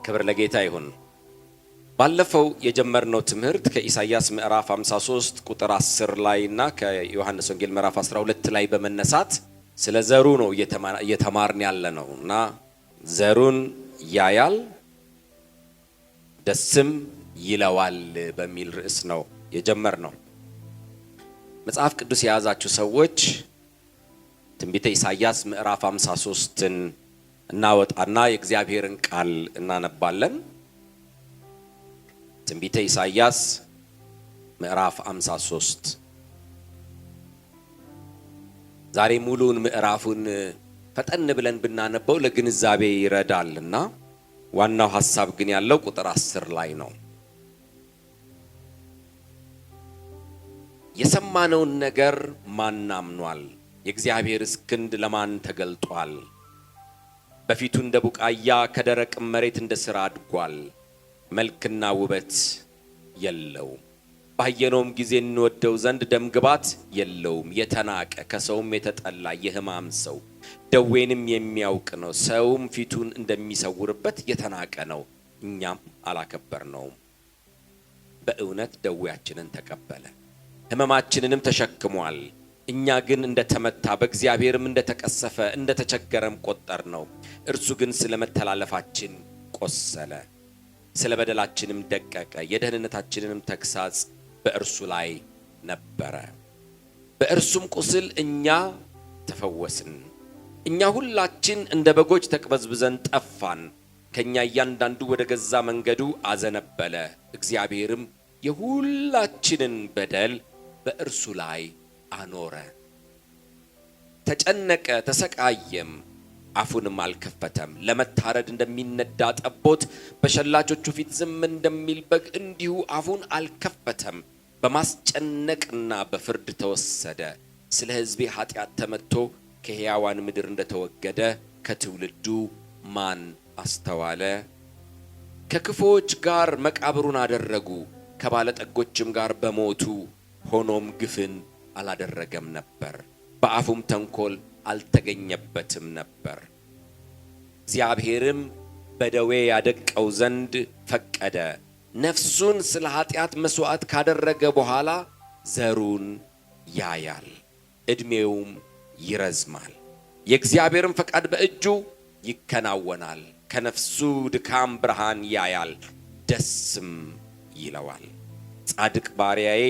ክብር ለጌታ ይሁን። ባለፈው የጀመርነው ትምህርት ከኢሳይያስ ምዕራፍ 53 ቁጥር 10 ላይ እና ከዮሐንስ ወንጌል ምዕራፍ 12 ላይ በመነሳት ስለ ዘሩ ነው እየተማርን ያለነው እና ዘሩን ያያል ደስም ይለዋል በሚል ርዕስ ነው የጀመርነው። መጽሐፍ ቅዱስ የያዛችሁ ሰዎች ትንቢተ ኢሳይያስ ምዕራፍ 53ን እናወጣና የእግዚአብሔርን ቃል እናነባለን። ትንቢተ ኢሳይያስ ምዕራፍ 53 ዛሬ ሙሉውን ምዕራፉን ፈጠን ብለን ብናነበው ለግንዛቤ ይረዳልና ዋናው ሐሳብ ግን ያለው ቁጥር 10 ላይ ነው። የሰማነውን ነገር ማን አምኗል? የእግዚአብሔርስ ክንድ ለማን ተገልጧል? በፊቱ እንደ ቡቃያ ከደረቅ መሬት እንደ ሥር አድጓል። መልክና ውበት የለውም፣ ባየነውም ጊዜ እንወደው ዘንድ ደምግባት የለውም። የተናቀ ከሰውም የተጠላ የሕማም ሰው ደዌንም የሚያውቅ ነው። ሰውም ፊቱን እንደሚሰውርበት የተናቀ ነው፣ እኛም አላከበርነውም። በእውነት ደዌያችንን ተቀበለ ሕመማችንንም ተሸክሟል። እኛ ግን እንደተመታ በእግዚአብሔርም እንደተቀሰፈ እንደተቸገረም ቆጠር ነው። እርሱ ግን ስለ መተላለፋችን ቆሰለ፣ ስለ በደላችንም ደቀቀ። የደህንነታችንንም ተግሳጽ በእርሱ ላይ ነበረ፣ በእርሱም ቁስል እኛ ተፈወስን። እኛ ሁላችን እንደ በጎች ተቅበዝብዘን ጠፋን፣ ከኛ እያንዳንዱ ወደ ገዛ መንገዱ አዘነበለ። እግዚአብሔርም የሁላችንን በደል በእርሱ ላይ አኖረ። ተጨነቀ ተሰቃየም፣ አፉንም አልከፈተም። ለመታረድ እንደሚነዳ ጠቦት በሸላቾቹ ፊት ዝም እንደሚል በግ እንዲሁ አፉን አልከፈተም። በማስጨነቅና በፍርድ ተወሰደ። ስለ ሕዝቤ ኃጢአት ተመትቶ ከሕያዋን ምድር እንደተወገደ ከትውልዱ ማን አስተዋለ? ከክፉዎች ጋር መቃብሩን አደረጉ፣ ከባለጠጎችም ጋር በሞቱ። ሆኖም ግፍን አላደረገም ነበር፣ በአፉም ተንኮል አልተገኘበትም ነበር። እግዚአብሔርም በደዌ ያደቀው ዘንድ ፈቀደ። ነፍሱን ስለ ኃጢአት መስዋዕት ካደረገ በኋላ ዘሩን ያያል፣ ዕድሜውም ይረዝማል። የእግዚአብሔርም ፈቃድ በእጁ ይከናወናል። ከነፍሱ ድካም ብርሃን ያያል፣ ደስም ይለዋል። ጻድቅ ባሪያዬ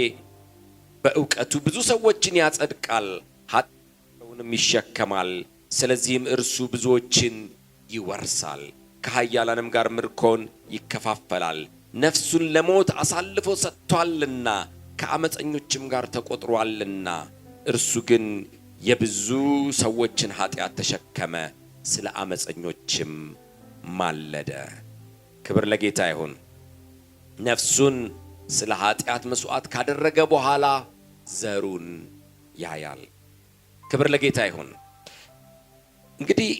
በእውቀቱ ብዙ ሰዎችን ያጸድቃል፣ ኃጢአታቸውንም ይሸከማል። ስለዚህም እርሱ ብዙዎችን ይወርሳል፣ ከኃያላንም ጋር ምርኮን ይከፋፈላል። ነፍሱን ለሞት አሳልፎ ሰጥቷልና ከአመፀኞችም ጋር ተቆጥሯልና። እርሱ ግን የብዙ ሰዎችን ኃጢአት ተሸከመ፣ ስለ አመፀኞችም ማለደ። ክብር ለጌታ ይሁን። ነፍሱን ስለ ኃጢአት መስዋዕት ካደረገ በኋላ ዘሩን ያያል። ክብር ለጌታ ይሁን። እንግዲህ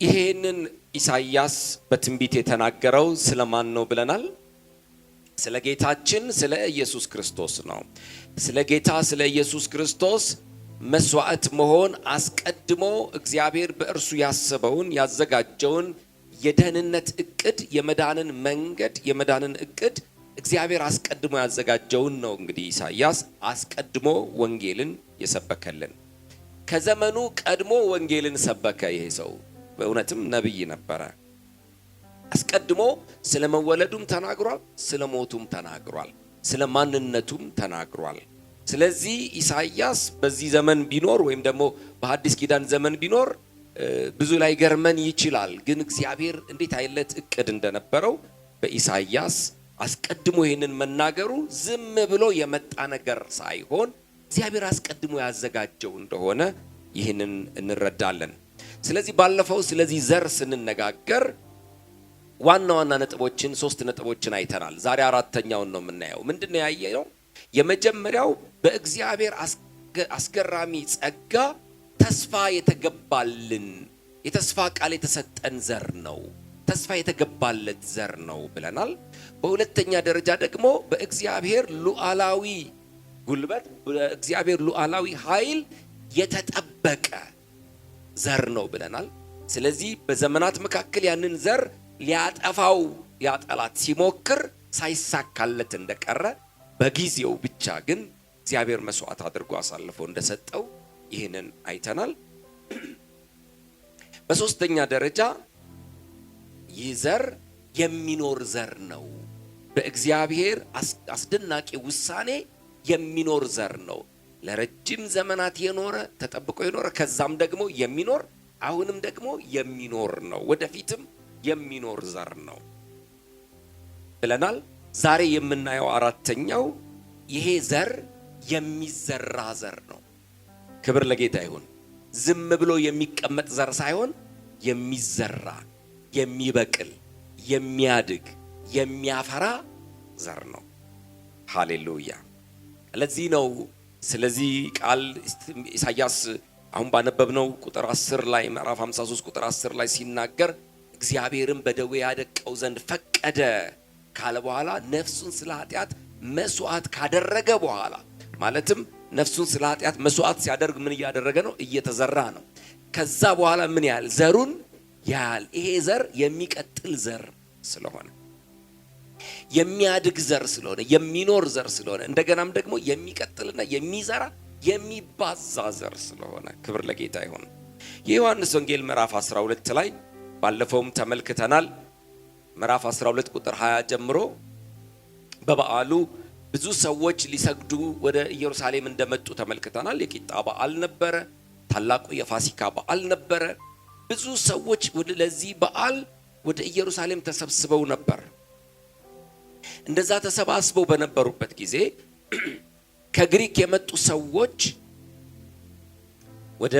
ይሄንን ኢሳይያስ በትንቢት የተናገረው ስለማን ነው ብለናል? ስለ ጌታችን ስለ ኢየሱስ ክርስቶስ ነው። ስለ ጌታ ስለ ኢየሱስ ክርስቶስ መስዋዕት መሆን አስቀድሞ እግዚአብሔር በእርሱ ያሰበውን ያዘጋጀውን የደህንነት እቅድ፣ የመዳንን መንገድ፣ የመዳንን እቅድ እግዚአብሔር አስቀድሞ ያዘጋጀውን ነው። እንግዲህ ኢሳይያስ አስቀድሞ ወንጌልን የሰበከልን፣ ከዘመኑ ቀድሞ ወንጌልን ሰበከ። ይሄ ሰው በእውነትም ነብይ ነበረ። አስቀድሞ ስለ መወለዱም ተናግሯል፣ ስለ ሞቱም ተናግሯል፣ ስለ ማንነቱም ተናግሯል። ስለዚህ ኢሳይያስ በዚህ ዘመን ቢኖር ወይም ደግሞ በሐዲስ ኪዳን ዘመን ቢኖር ብዙ ላይ ገርመን ይችላል። ግን እግዚአብሔር እንዴት አይነት እቅድ እንደነበረው በኢሳይያስ አስቀድሞ ይሄንን መናገሩ ዝም ብሎ የመጣ ነገር ሳይሆን እግዚአብሔር አስቀድሞ ያዘጋጀው እንደሆነ ይህንን እንረዳለን። ስለዚህ ባለፈው ስለዚህ ዘር ስንነጋገር ዋና ዋና ነጥቦችን 3 ነጥቦችን አይተናል። ዛሬ አራተኛውን ነው የምናየው። ምንድነው ያየነው? የመጀመሪያው በእግዚአብሔር አስገራሚ ጸጋ ተስፋ የተገባልን የተስፋ ቃል የተሰጠን ዘር ነው። ተስፋ የተገባለት ዘር ነው ብለናል። በሁለተኛ ደረጃ ደግሞ በእግዚአብሔር ሉዓላዊ ጉልበት በእግዚአብሔር ሉዓላዊ ኃይል የተጠበቀ ዘር ነው ብለናል። ስለዚህ በዘመናት መካከል ያንን ዘር ሊያጠፋው ሊያጠላት ሲሞክር ሳይሳካለት እንደቀረ በጊዜው ብቻ ግን እግዚአብሔር መስዋዕት አድርጎ አሳልፎ እንደሰጠው ይህንን አይተናል። በሶስተኛ ደረጃ ይህ ዘር የሚኖር ዘር ነው። በእግዚአብሔር አስደናቂ ውሳኔ የሚኖር ዘር ነው። ለረጅም ዘመናት የኖረ ተጠብቆ የኖረ ከዛም ደግሞ የሚኖር አሁንም ደግሞ የሚኖር ነው። ወደፊትም የሚኖር ዘር ነው ብለናል። ዛሬ የምናየው አራተኛው ይሄ ዘር የሚዘራ ዘር ነው። ክብር ለጌታ ይሁን። ዝም ብሎ የሚቀመጥ ዘር ሳይሆን የሚዘራ፣ የሚበቅል፣ የሚያድግ፣ የሚያፈራ ዘር ነው። ሃሌሉያ። ለዚህ ነው ስለዚህ ቃል ኢሳይያስ አሁን ባነበብነው ቁጥር 10 ላይ ምዕራፍ 53 ቁጥር 10 ላይ ሲናገር እግዚአብሔርን በደዌ ያደቀው ዘንድ ፈቀደ ካለ በኋላ ነፍሱን ስለ ኃጢአት መስዋዕት ካደረገ በኋላ ማለትም ነፍሱን ስለ ኃጢአት መስዋዕት ሲያደርግ ምን እያደረገ ነው? እየተዘራ ነው። ከዛ በኋላ ምን ያህል ዘሩን ያህል ይሄ ዘር የሚቀጥል ዘር ስለሆነ የሚያድግ ዘር ስለሆነ የሚኖር ዘር ስለሆነ እንደገናም ደግሞ የሚቀጥልና የሚዘራ የሚባዛ ዘር ስለሆነ ክብር ለጌታ ይሁን። የዮሐንስ ወንጌል ምዕራፍ 12 ላይ ባለፈውም ተመልክተናል። ምዕራፍ 12 ቁጥር 20 ጀምሮ በበዓሉ ብዙ ሰዎች ሊሰግዱ ወደ ኢየሩሳሌም እንደመጡ ተመልክተናል። የቂጣ በዓል ነበረ። ታላቁ የፋሲካ በዓል ነበረ። ብዙ ሰዎች ለዚህ በዓል ወደ ኢየሩሳሌም ተሰብስበው ነበር። እንደዛ ተሰባስበው በነበሩበት ጊዜ ከግሪክ የመጡ ሰዎች ወደ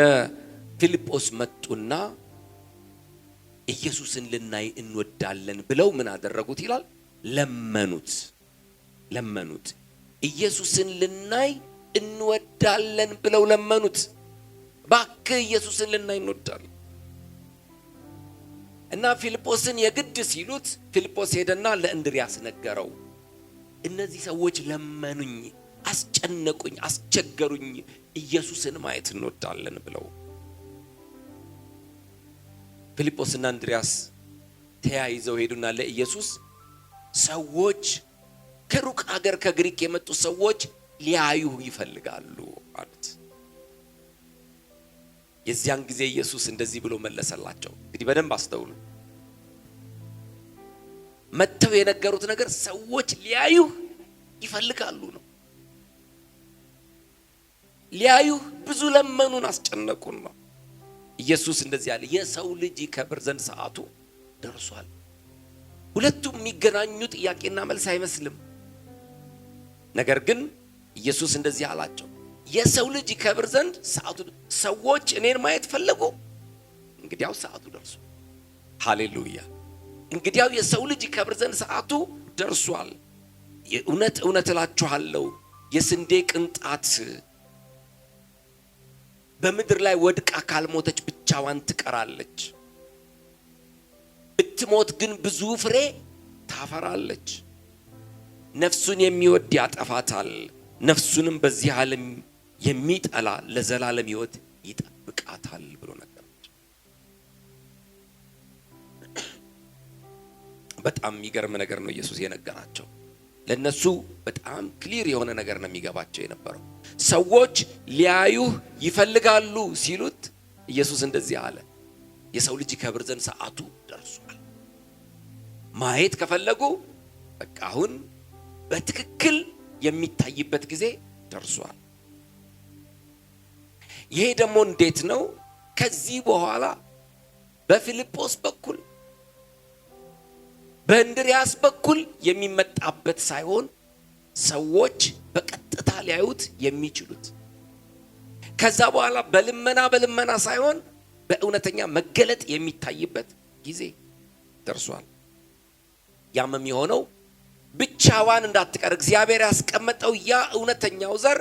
ፊልጶስ መጡና ኢየሱስን ልናይ እንወዳለን ብለው ምን አደረጉት ይላል? ለመኑት። ኢየሱስን ልናይ እንወዳለን ብለው ለመኑት። እባክህ ኢየሱስን ልናይ እንወዳለን። እና ፊልጶስን የግድ ሲሉት ፊልጶስ ሄደና ለእንድሪያስ ነገረው። እነዚህ ሰዎች ለመኑኝ፣ አስጨነቁኝ፣ አስቸገሩኝ፣ ኢየሱስን ማየት እንወዳለን ብለው። ፊልጶስና እንድሪያስ ተያይዘው ሄዱና ለኢየሱስ ሰዎች ከሩቅ ሀገር ከግሪክ የመጡ ሰዎች ሊያዩ ይፈልጋሉ አሉት። የዚያን ጊዜ ኢየሱስ እንደዚህ ብሎ መለሰላቸው። እንግዲህ በደንብ አስተውሉ። መጥተው የነገሩት ነገር ሰዎች ሊያዩ ይፈልጋሉ ነው። ሊያዩ ብዙ ለመኑን፣ አስጨነቁን ነው። ኢየሱስ እንደዚህ ያለ የሰው ልጅ ይከብር ዘንድ ሰዓቱ ደርሷል። ሁለቱም የሚገናኙ ጥያቄና መልስ አይመስልም። ነገር ግን ኢየሱስ እንደዚህ አላቸው፣ የሰው ልጅ ይከብር ዘንድ ሰዓቱ፣ ሰዎች እኔን ማየት ፈለጉ፣ እንግዲያው ሰዓቱ ደርሷል። ሃሌሉያ። እንግዲያው የሰው ልጅ ይከብር ዘንድ ሰዓቱ ደርሷል። እውነት እውነት እላችኋለሁ የስንዴ ቅንጣት በምድር ላይ ወድቃ ካልሞተች ብቻዋን ትቀራለች፣ ብትሞት ግን ብዙ ፍሬ ታፈራለች። ነፍሱን የሚወድ ያጠፋታል፣ ነፍሱንም በዚህ ዓለም የሚጠላ ለዘላለም ሕይወት ይጠብቃታል ብሎ ነገራቸው። በጣም የሚገርም ነገር ነው ኢየሱስ የነገራቸው። ለነሱ በጣም ክሊር የሆነ ነገር ነው የሚገባቸው የነበረው። ሰዎች ሊያዩህ ይፈልጋሉ ሲሉት ኢየሱስ እንደዚህ አለ፣ የሰው ልጅ ይከብር ዘንድ ሰዓቱ ደርሷል። ማየት ከፈለጉ በቃ አሁን በትክክል የሚታይበት ጊዜ ደርሷል። ይሄ ደግሞ እንዴት ነው? ከዚህ በኋላ በፊልጶስ በኩል በእንድሪያስ በኩል የሚመጣበት ሳይሆን ሰዎች በቀጥታ ሊያዩት የሚችሉት፣ ከዛ በኋላ በልመና ሳይሆን በእውነተኛ መገለጥ የሚታይበት ጊዜ ደርሷል። ያም የሚሆነው ብቻዋን እንዳትቀር እግዚአብሔር ያስቀመጠው ያ እውነተኛው ዘር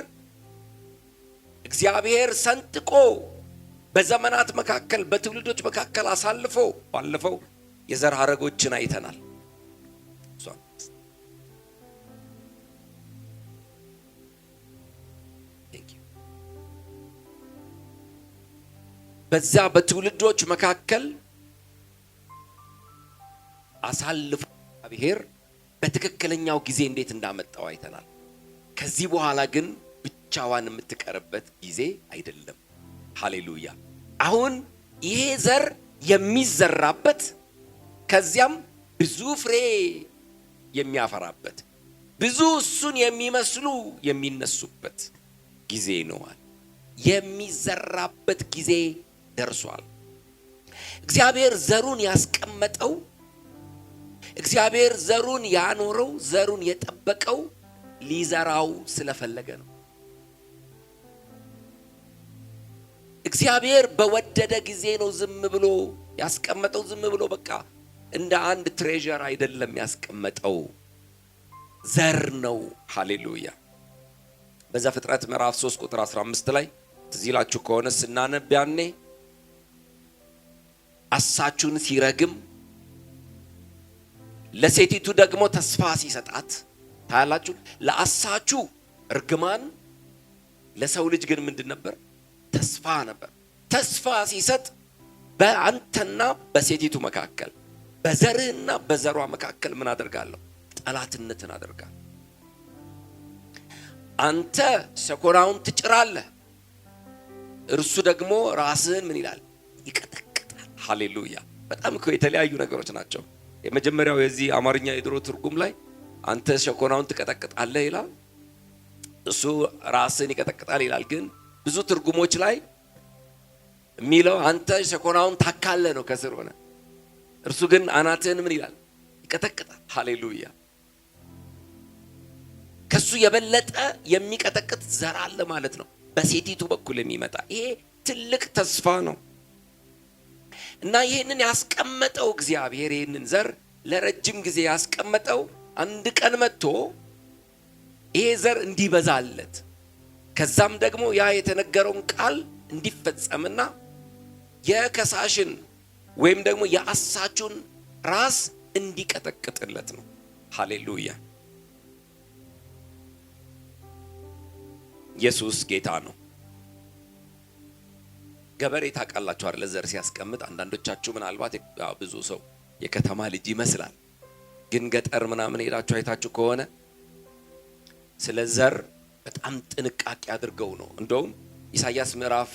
እግዚአብሔር ሰንጥቆ በዘመናት መካከል በትውልዶች መካከል አሳልፎ፣ ባለፈው የዘር ሐረጎችን አይተናል። በዛ በትውልዶች መካከል አሳልፎ እግዚአብሔር በትክክለኛው ጊዜ እንዴት እንዳመጣው አይተናል። ከዚህ በኋላ ግን ብቻዋን የምትቀርበት ጊዜ አይደለም። ሃሌሉያ። አሁን ይሄ ዘር የሚዘራበት ከዚያም ብዙ ፍሬ የሚያፈራበት ብዙ እሱን የሚመስሉ የሚነሱበት ጊዜ ነው። የሚዘራበት ጊዜ ደርሷል። እግዚአብሔር ዘሩን ያስቀመጠው፣ እግዚአብሔር ዘሩን ያኖረው፣ ዘሩን የጠበቀው ሊዘራው ስለፈለገ ነው። እግዚአብሔር በወደደ ጊዜ ነው ዝም ብሎ ያስቀመጠው። ዝም ብሎ በቃ እንደ አንድ ትሬዠር አይደለም ያስቀመጠው፣ ዘር ነው። ሃሌሉያ። በዘፍጥረት ምዕራፍ 3 ቁጥር 15 ላይ ትዝ ይላችሁ ከሆነ ስናነብ ያኔ አሳቹን ሲረግም ለሴቲቱ ደግሞ ተስፋ ሲሰጣት ታያላችሁ። ለአሳቹ እርግማን፣ ለሰው ልጅ ግን ምንድን ነበር? ተስፋ ነበር። ተስፋ ሲሰጥ በአንተና በሴቲቱ መካከል፣ በዘርህና በዘሯ መካከል ምን አደርጋለሁ? ጠላትነትን አደርጋለሁ። አንተ ሰኮናውን ትጭራለህ፣ እርሱ ደግሞ ራስህን ምን ይላል? ይቀጠቅጣል። ሃሌሉያ። በጣም እኮ የተለያዩ ነገሮች ናቸው። የመጀመሪያው የዚህ አማርኛ የድሮ ትርጉም ላይ አንተ ሰኮናውን ትቀጠቅጣለህ ይላል፣ እሱ ራስህን ይቀጠቅጣል ይላል። ግን ብዙ ትርጉሞች ላይ የሚለው አንተ ሰኮናውን ታካለህ ነው ከስር ሆነ፣ እርሱ ግን አናትህን ምን ይላል? ይቀጠቅጣል። ሃሌሉያ። ከሱ የበለጠ የሚቀጠቅጥ ዘር አለ ማለት ነው በሴቲቱ በኩል የሚመጣ። ይሄ ትልቅ ተስፋ ነው እና ይህንን ያስቀመጠው እግዚአብሔር ይህንን ዘር ለረጅም ጊዜ ያስቀመጠው አንድ ቀን መጥቶ ይሄ ዘር እንዲበዛለት ከዛም ደግሞ ያ የተነገረውን ቃል እንዲፈጸምና የከሳሽን ወይም ደግሞ የአሳቹን ራስ እንዲቀጠቅጥለት ነው። ሃሌሉያ። ኢየሱስ ጌታ ነው። ገበሬ ታውቃላችሁ አይደል? ዘር ሲያስቀምጥ አንዳንዶቻችሁ ምናልባት ብዙ ሰው የከተማ ልጅ ይመስላል፣ ግን ገጠር ምናምን ሄዳችሁ አይታችሁ ከሆነ ስለ ዘር በጣም ጥንቃቄ አድርገው ነው። እንደውም ኢሳይያስ ምዕራፍ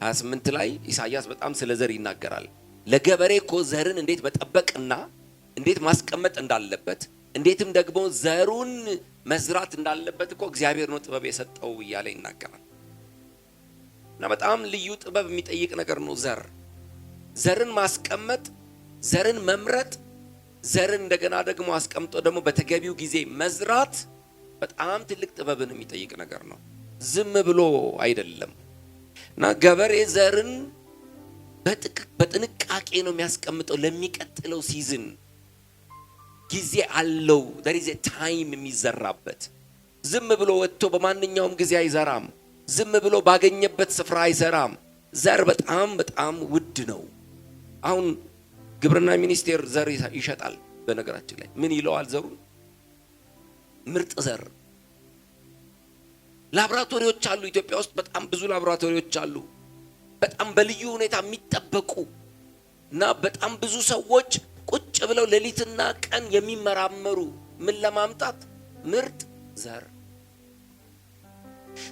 28 ላይ ኢሳይያስ በጣም ስለ ዘር ይናገራል። ለገበሬ እኮ ዘርን እንዴት መጠበቅና እንዴት ማስቀመጥ እንዳለበት እንዴትም ደግሞ ዘሩን መዝራት እንዳለበት እኮ እግዚአብሔር ነው ጥበብ የሰጠው እያለ ይናገራል። እና በጣም ልዩ ጥበብ የሚጠይቅ ነገር ነው ዘርን ማስቀመጥ፣ ዘርን መምረጥ፣ ዘርን እንደገና ደግሞ አስቀምጦ ደግሞ በተገቢው ጊዜ መዝራት በጣም ትልቅ ጥበብን የሚጠይቅ ነገር ነው። ዝም ብሎ አይደለም። እና ገበሬ ዘርን በጥንቃቄ ነው የሚያስቀምጠው። ለሚቀጥለው ሲዝን ጊዜ አለው። there is a time የሚዘራበት። ዝም ብሎ ወጥቶ በማንኛውም ጊዜ አይዘራም። ዝም ብሎ ባገኘበት ስፍራ አይዘራም። ዘር በጣም በጣም ውድ ነው። አሁን ግብርና ሚኒስቴር ዘር ይሸጣል። በነገራችን ላይ ምን ይለዋል? ዘሩ ምርጥ ዘር። ላብራቶሪዎች አሉ ኢትዮጵያ ውስጥ፣ በጣም ብዙ ላብራቶሪዎች አሉ፣ በጣም በልዩ ሁኔታ የሚጠበቁ እና በጣም ብዙ ሰዎች ቁጭ ብለው ሌሊትና ቀን የሚመራመሩ ምን ለማምጣት? ምርጥ ዘር።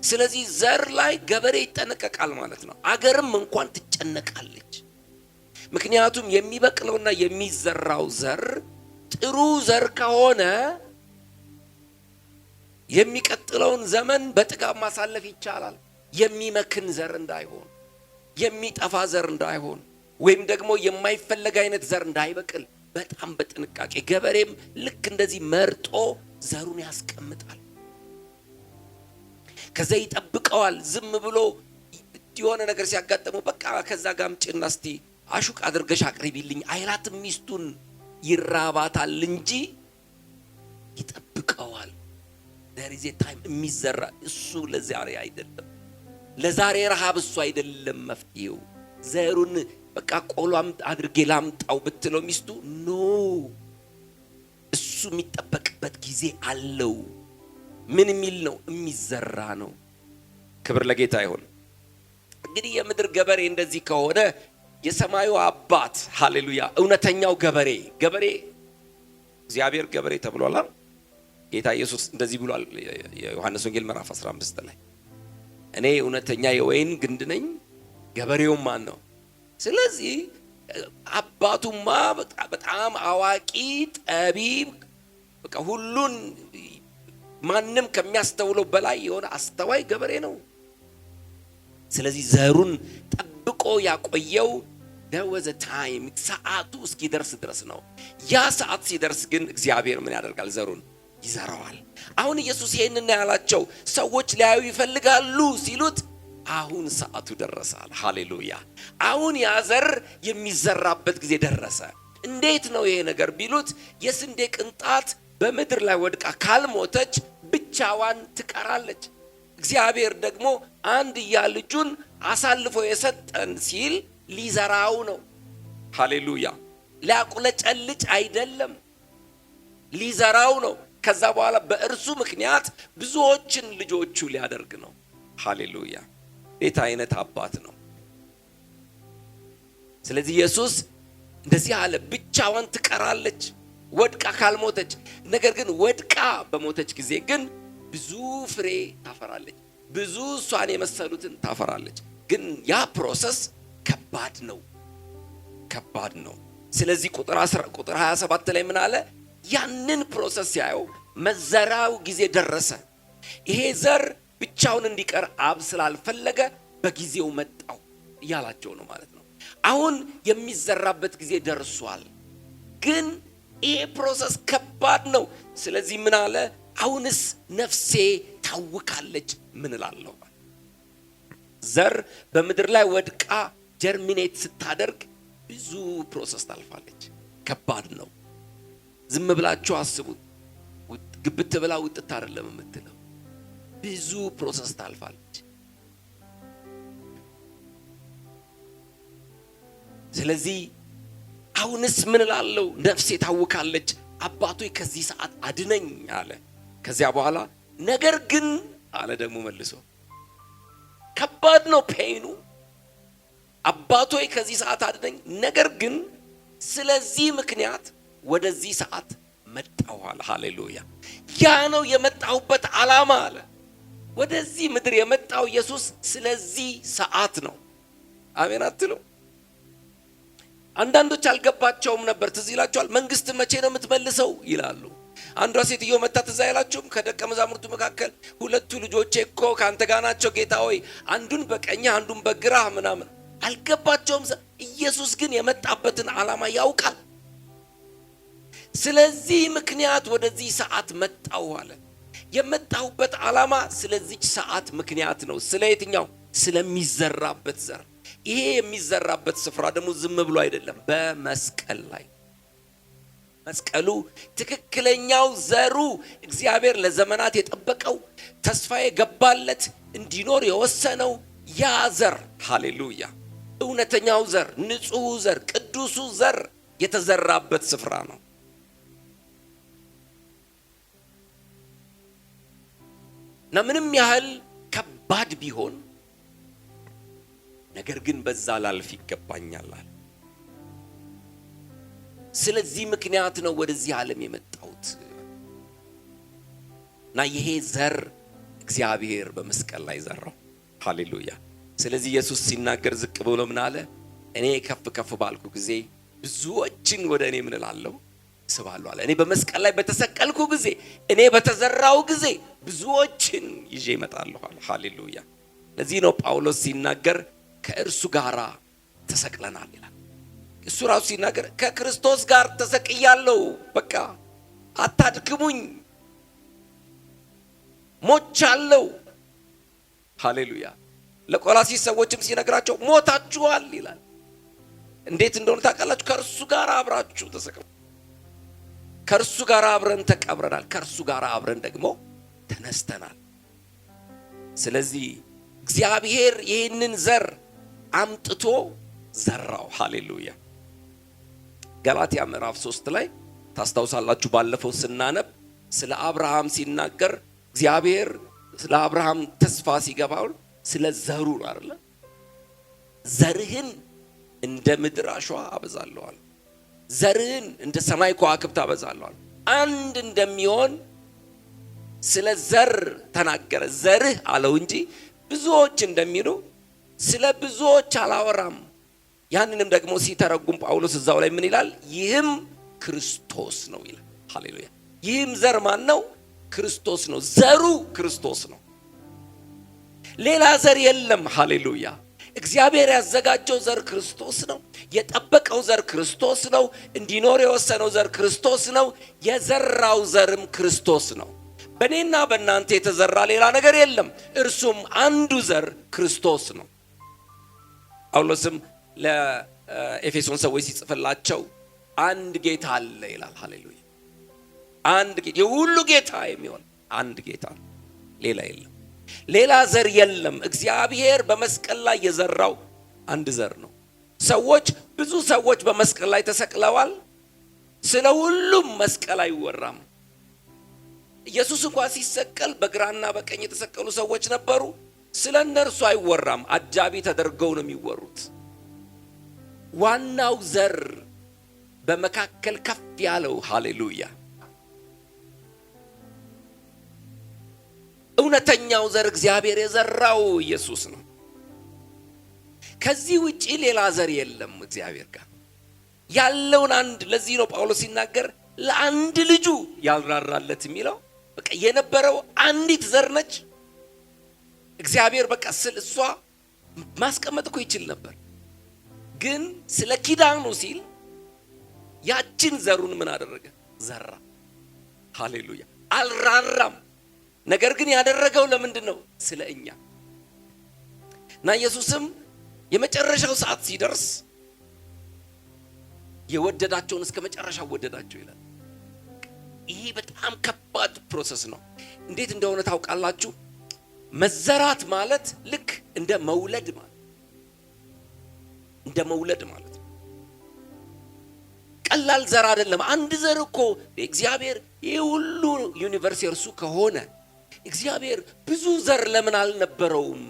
ስለዚህ ዘር ላይ ገበሬ ይጠነቀቃል ማለት ነው። አገርም እንኳን ትጨነቃለች። ምክንያቱም የሚበቅለውና የሚዘራው ዘር ጥሩ ዘር ከሆነ የሚቀጥለውን ዘመን በጥጋብ ማሳለፍ ይቻላል። የሚመክን ዘር እንዳይሆን፣ የሚጠፋ ዘር እንዳይሆን፣ ወይም ደግሞ የማይፈለግ አይነት ዘር እንዳይበቅል በጣም በጥንቃቄ ገበሬም ልክ እንደዚህ መርጦ ዘሩን ያስቀምጣል። ከዛ ይጠብቀዋል። ዝም ብሎ የሆነ ነገር ሲያጋጥመው በቃ ከዛ ጋምጭና እስቲ አሹቅ አድርገሽ አቅርቢልኝ አይላትም። ሚስቱን ይራባታል እንጂ ይጠብቀዋል። there is a time የሚዘራ እሱ ለዛሬ አይደለም። ለዛሬ ረሃብ እሱ አይደለም መፍትሄው። ዘሩን በቃ ቆሏም አድርጌ ላምጣው ብትለው ሚስቱ ኖ፣ እሱ የሚጠበቅበት ጊዜ አለው። ምን የሚል ነው? የሚዘራ ነው። ክብር ለጌታ ይሁን። እንግዲህ የምድር ገበሬ እንደዚህ ከሆነ የሰማዩ አባት ሃሌሉያ፣ እውነተኛው ገበሬ እግዚአብሔር ገበሬ ተብሏል። ጌታ ኢየሱስ እንደዚህ ብሏል የዮሐንስ ወንጌል ምዕራፍ 15 ላይ እኔ እውነተኛ የወይን ግንድ ነኝ፣ ገበሬው ማን ነው? ስለዚህ አባቱማ በጣም አዋቂ ጠቢብ፣ በቃ ሁሉን ማንም ከሚያስተውለው በላይ የሆነ አስተዋይ ገበሬ ነው። ስለዚህ ዘሩን ጠብቆ ያቆየው there was a time ሰዓቱ እስኪደርስ ድረስ ነው። ያ ሰዓት ሲደርስ ግን እግዚአብሔር ምን ያደርጋል? ዘሩን ይዘራዋል። አሁን ኢየሱስ ይሄንን ያላቸው ሰዎች ሊያዩ ይፈልጋሉ ሲሉት አሁን ሰዓቱ ደረሳል። ሃሌሉያ! አሁን ያ ዘር የሚዘራበት ጊዜ ደረሰ። እንዴት ነው ይሄ ነገር ቢሉት የስንዴ ቅንጣት በምድር ላይ ወድቃ ካልሞተች ብቻዋን ትቀራለች። እግዚአብሔር ደግሞ አንድያ ልጁን አሳልፎ የሰጠን ሲል ሊዘራው ነው። ሃሌሉያ! ሊያቁለጨልጭ አይደለም፣ ሊዘራው ነው። ከዛ በኋላ በእርሱ ምክንያት ብዙዎችን ልጆቹ ሊያደርግ ነው። ሃሌሉያ! እንዴት አይነት አባት ነው! ስለዚህ ኢየሱስ እንደዚህ አለ፣ ብቻዋን ትቀራለች ወድቃ ካልሞተች። ነገር ግን ወድቃ በሞተች ጊዜ ግን ብዙ ፍሬ ታፈራለች፣ ብዙ እሷን የመሰሉትን ታፈራለች። ግን ያ ፕሮሰስ ከባድ ነው፣ ከባድ ነው። ስለዚህ ቁጥር 27 ላይ ምን አለ? ያንን ፕሮሰስ ሲያየው መዘራው ጊዜ ደረሰ። ይሄ ዘር ብቻውን እንዲቀር አብ ስላልፈለገ በጊዜው መጣው እያላቸው ነው ማለት ነው። አሁን የሚዘራበት ጊዜ ደርሷል። ግን ይሄ ፕሮሰስ ከባድ ነው። ስለዚህ ምን አለ? አሁንስ ነፍሴ ታውካለች። ምን እላለሁ? ዘር በምድር ላይ ወድቃ ጀርሚኔት ስታደርግ ብዙ ፕሮሰስ ታልፋለች። ከባድ ነው። ዝም ብላችሁ አስቡት። ግብት ብላ ውጥት አይደለም የምትለው፣ ብዙ ፕሮሰስ ታልፋለች። ስለዚህ አሁንስ ምን እላለሁ? ነፍሴ ታውካለች፣ አባቶ ከዚህ ሰዓት አድነኝ አለ። ከዚያ በኋላ ነገር ግን አለ ደግሞ መልሶ፣ ከባድ ነው ፔኑ። አባቶ ከዚህ ሰዓት አድነኝ፣ ነገር ግን ስለዚህ ምክንያት ወደዚህ ሰዓት መጣሁ አለ። ሃሌሉያ! ያ ነው የመጣሁበት ዓላማ አለ። ወደዚህ ምድር የመጣው ኢየሱስ ስለዚህ ሰዓት ነው። አሜን አትሉ? አንዳንዶች አልገባቸውም ነበር። ትዝ ይላቸዋል። መንግስት መቼ ነው የምትመልሰው ይላሉ። አንዷ ሴትዮ መጣ፣ ትዝ አይላችሁም? ከደቀ መዛሙርቱ መካከል ሁለቱ ልጆቼ እኮ ካንተ ጋር ናቸው ጌታ ሆይ፣ አንዱን በቀኝህ አንዱን በግራህ ምናምን። አልገባቸውም። ኢየሱስ ግን የመጣበትን ዓላማ ያውቃል። ስለዚህ ምክንያት ወደዚህ ሰዓት መጣሁ አለ። የመጣሁበት ዓላማ ስለዚች ሰዓት ምክንያት ነው። ስለ የትኛው? ስለሚዘራበት ዘር። ይሄ የሚዘራበት ስፍራ ደግሞ ዝም ብሎ አይደለም፣ በመስቀል ላይ። መስቀሉ ትክክለኛው ዘሩ እግዚአብሔር ለዘመናት የጠበቀው ተስፋ የገባለት እንዲኖር የወሰነው ያ ዘር፣ ሃሌሉያ፣ እውነተኛው ዘር፣ ንጹሑ ዘር፣ ቅዱሱ ዘር የተዘራበት ስፍራ ነው። እና ምንም ያህል ከባድ ቢሆን ነገር ግን በዛ ላልፍ ይገባኛል አለ። ስለዚህ ምክንያት ነው ወደዚህ ዓለም የመጣሁት። እና ይሄ ዘር እግዚአብሔር በመስቀል ላይ ዘራው። ሃሌሉያ! ስለዚህ ኢየሱስ ሲናገር ዝቅ ብሎ ምን አለ? እኔ ከፍ ከፍ ባልኩ ጊዜ ብዙዎችን ወደ እኔ ምን እላለሁ? ስባለሁ አለ። እኔ በመስቀል ላይ በተሰቀልኩ ጊዜ፣ እኔ በተዘራው ጊዜ ብዙዎችን ይዤ እመጣለሁ አለ። ሃሌሉያ! ለዚህ ነው ጳውሎስ ሲናገር ከእርሱ ጋር ተሰቅለናል ይላል። እሱ ራሱ ሲናገር ከክርስቶስ ጋር ተሰቅያለሁ፣ በቃ አታድክሙኝ፣ ሞቻለሁ። ሃሌሉያ! ለቆላሲስ ሰዎችም ሲነግራቸው ሞታችኋል ይላል። እንዴት እንደሆነ ታውቃላችሁ? ከእርሱ ጋር አብራችሁ ተሰቅለ፣ ከእርሱ ጋር አብረን ተቀብረናል፣ ከእርሱ ጋር አብረን ደግሞ ተነስተናል። ስለዚህ እግዚአብሔር ይህንን ዘር አምጥቶ ዘራው። ሃሌሉያ! ገላትያ ምዕራፍ 3 ላይ ታስታውሳላችሁ፣ ባለፈው ስናነብ ስለ አብርሃም ሲናገር እግዚአብሔር ስለ አብርሃም ተስፋ ሲገባው ስለ ዘሩ አይደለ? ዘርህን እንደ ምድር አሸዋ አበዛለሁ፣ ዘርህን እንደ ሰማይ ከዋክብት አበዛለሁ። አንድ እንደሚሆን ስለ ዘር ተናገረ። ዘርህ አለው እንጂ ብዙዎች እንደሚሉ ስለ ብዙዎች አላወራም። ያንንም ደግሞ ሲተረጉም ጳውሎስ እዛው ላይ ምን ይላል? ይህም ክርስቶስ ነው ይላል። ሃሌሉያ! ይህም ዘር ማን ነው? ክርስቶስ ነው። ዘሩ ክርስቶስ ነው። ሌላ ዘር የለም። ሃሌሉያ! እግዚአብሔር ያዘጋጀው ዘር ክርስቶስ ነው። የጠበቀው ዘር ክርስቶስ ነው። እንዲኖር የወሰነው ዘር ክርስቶስ ነው። የዘራው ዘርም ክርስቶስ ነው። በእኔና በእናንተ የተዘራ ሌላ ነገር የለም። እርሱም አንዱ ዘር ክርስቶስ ነው። ጳውሎስም ለኤፌሶን ሰዎች ሲጽፍላቸው አንድ ጌታ አለ ይላል። ሃሌሉያ! አንድ ጌታ፣ የሁሉ ጌታ የሚሆን አንድ ጌታ፣ ሌላ የለም። ሌላ ዘር የለም። እግዚአብሔር በመስቀል ላይ የዘራው አንድ ዘር ነው። ብዙ ሰዎች በመስቀል ላይ ተሰቅለዋል። ስለ ሁሉም መስቀል አይወራም። ኢየሱስ እንኳን ሲሰቀል በግራና በቀኝ የተሰቀሉ ሰዎች ነበሩ። ስለ እነርሱ አይወራም። አጃቢ ተደርገው ነው የሚወሩት። ዋናው ዘር በመካከል ከፍ ያለው ሃሌሉያ፣ እውነተኛው ዘር እግዚአብሔር የዘራው ኢየሱስ ነው። ከዚህ ውጪ ሌላ ዘር የለም። እግዚአብሔር ጋር ያለውን አንድ፣ ለዚህ ነው ጳውሎስ ሲናገር ለአንድ ልጁ ያልራራለት የሚለው። በቃ የነበረው አንዲት ዘር ነች። እግዚአብሔር በቃ ስለ እሷ ማስቀመጥ እኮ ይችል ነበር፣ ግን ስለ ኪዳኑ ሲል ያችን ዘሩን ምን አደረገ? ዘራ። ሃሌሉያ! አልራራም። ነገር ግን ያደረገው ለምንድን ነው? ስለ እኛ። እና ኢየሱስም የመጨረሻው ሰዓት ሲደርስ የወደዳቸውን እስከ መጨረሻው ወደዳቸው ይላል። ይሄ በጣም ከባድ ፕሮሰስ ነው። እንዴት እንደሆነ ታውቃላችሁ? መዘራት ማለት ልክ እንደ መውለድ ማለት ነው። ቀላል ዘር አይደለም። አንድ ዘር እኮ እግዚአብሔር ይሄ ሁሉ ዩኒቨርስ የርሱ ከሆነ እግዚአብሔር ብዙ ዘር ለምን አልነበረውም?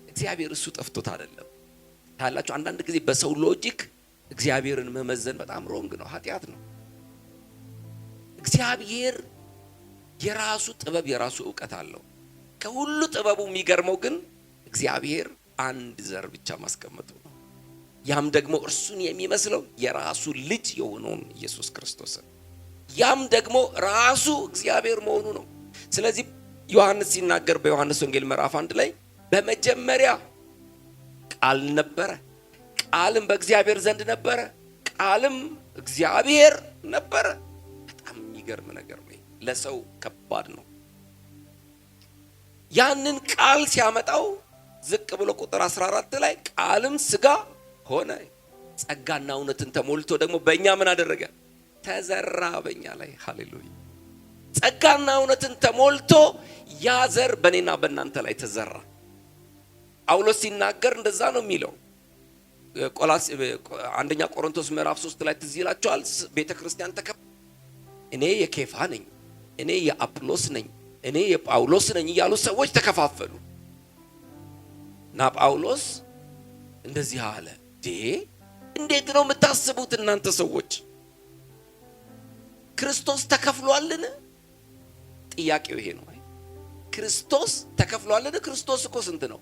እግዚአብሔር እሱ ጠፍቶት አይደለም። ታላችሁ አንዳንድ ጊዜ በሰው ሎጂክ እግዚአብሔርን መመዘን በጣም ሮንግ ነው፣ ኃጢአት ነው። እግዚአብሔር የራሱ ጥበብ የራሱ ዕውቀት አለው። ከሁሉ ጥበቡ የሚገርመው ግን እግዚአብሔር አንድ ዘር ብቻ ማስቀመጡ ነው። ያም ደግሞ እርሱን የሚመስለው የራሱ ልጅ የሆነውን ኢየሱስ ክርስቶስን፣ ያም ደግሞ ራሱ እግዚአብሔር መሆኑ ነው። ስለዚህ ዮሐንስ ሲናገር በዮሐንስ ወንጌል ምዕራፍ 1 ላይ በመጀመሪያ ቃል ነበረ፣ ቃልም በእግዚአብሔር ዘንድ ነበረ፣ ቃልም እግዚአብሔር ነበረ። በጣም የሚገርም ነገር ነው። ለሰው ከባድ ነው። ያንን ቃል ሲያመጣው ዝቅ ብሎ ቁጥር 14 ላይ ቃልም ሥጋ ሆነ፣ ጸጋና እውነትን ተሞልቶ ደግሞ በእኛ ምን አደረገ? ተዘራ በእኛ ላይ። ሃሌሉያ! ጸጋና እውነትን ተሞልቶ ያ ዘር በእኔና በእናንተ ላይ ተዘራ። ጳውሎስ ሲናገር እንደዛ ነው የሚለው። አንደኛ ቆሮንቶስ ምዕራፍ 3 ላይ ትዝ ይላችኋል። ቤተ ክርስቲያን እኔ የኬፋ ነኝ፣ እኔ የአጵሎስ ነኝ፣ እኔ የጳውሎስ ነኝ እያሉ ሰዎች ተከፋፈሉ። እና ጳውሎስ እንደዚህ አለ፣ እንዴት ነው የምታስቡት እናንተ ሰዎች? ክርስቶስ ተከፍሏልን? ጥያቄው ይሄ ነው። ክርስቶስ ተከፍሏልን? ክርስቶስ እኮ ስንት ነው?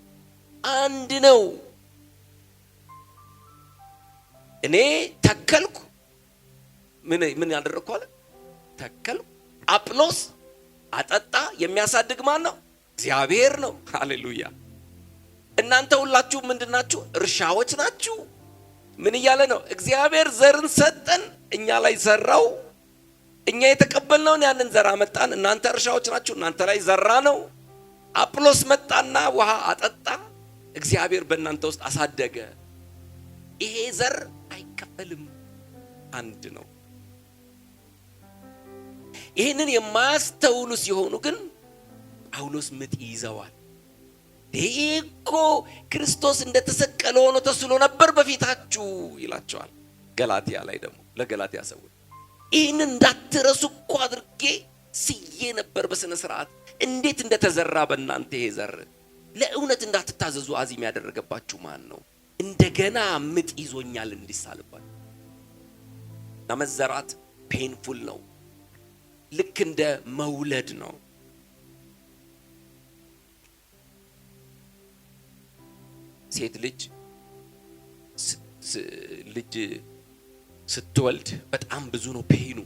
አንድ ነው። እኔ ተከልኩ፣ ምን ያደረግኩ አለ? ተከልኩ። አጵሎስ አጠጣ። የሚያሳድግ ማን ነው? እግዚአብሔር ነው። ሃሌሉያ! እናንተ ሁላችሁ ምንድናችሁ? እርሻዎች ናችሁ። ምን እያለ ነው? እግዚአብሔር ዘርን ሰጠን፣ እኛ ላይ ዘራው። እኛ የተቀበልነውን ያንን ዘር አመጣን። እናንተ እርሻዎች ናችሁ፣ እናንተ ላይ ዘራ ነው። አጵሎስ መጣና ውሃ አጠጣ፣ እግዚአብሔር በእናንተ ውስጥ አሳደገ። ይሄ ዘር አይከፈልም፣ አንድ ነው። ይህንን የማያስተውሉ ሲሆኑ ግን ጳውሎስ ምጥ ይዘዋል። ይሄ እኮ ክርስቶስ እንደተሰቀለ ሆኖ ተስሎ ነበር በፊታችሁ ይላቸዋል። ገላትያ ላይ ደግሞ ለገላትያ ሰዎች ይህንን እንዳትረሱ እኮ አድርጌ ስዬ ነበር በስነ ስርዓት። እንዴት እንደተዘራ በእናንተ ይሄ ዘር ለእውነት እንዳትታዘዙ አዚም ያደረገባችሁ ማን ነው? እንደገና ምጥ ይዞኛል እንዲሳልባችሁ። መዘራት ፔንፉል ነው፣ ልክ እንደ መውለድ ነው። ሴት ልጅ ስትወልድ በጣም ብዙ ነው ፔኑ።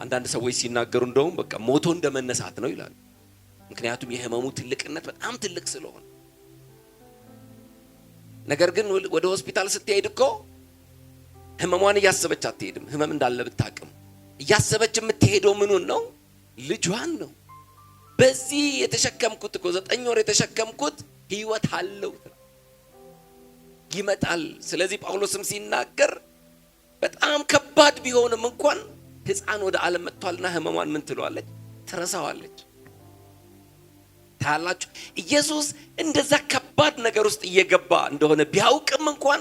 አንዳንድ ሰዎች ሲናገሩ እንደውም በቃ ሞቶ እንደመነሳት ነው ይላሉ። ምክንያቱም የህመሙ ትልቅነት በጣም ትልቅ ስለሆነ። ነገር ግን ወደ ሆስፒታል ስትሄድ እኮ ህመሟን እያሰበች አትሄድም። ህመም እንዳለ ብታቅም እያሰበች የምትሄደው ምኑን ነው? ልጇን ነው። በዚህ የተሸከምኩት እኮ 9 ወር የተሸከምኩት ህይወት አለው ይመጣል። ስለዚህ ጳውሎስም ሲናገር በጣም ከባድ ቢሆንም እንኳን ህፃን ወደ ዓለም መጥቷልና ህመሟን ምን ትለዋለች? ትረሳዋለች። ታላችሁ ኢየሱስ እንደዛ ከባድ ነገር ውስጥ እየገባ እንደሆነ ቢያውቅም እንኳን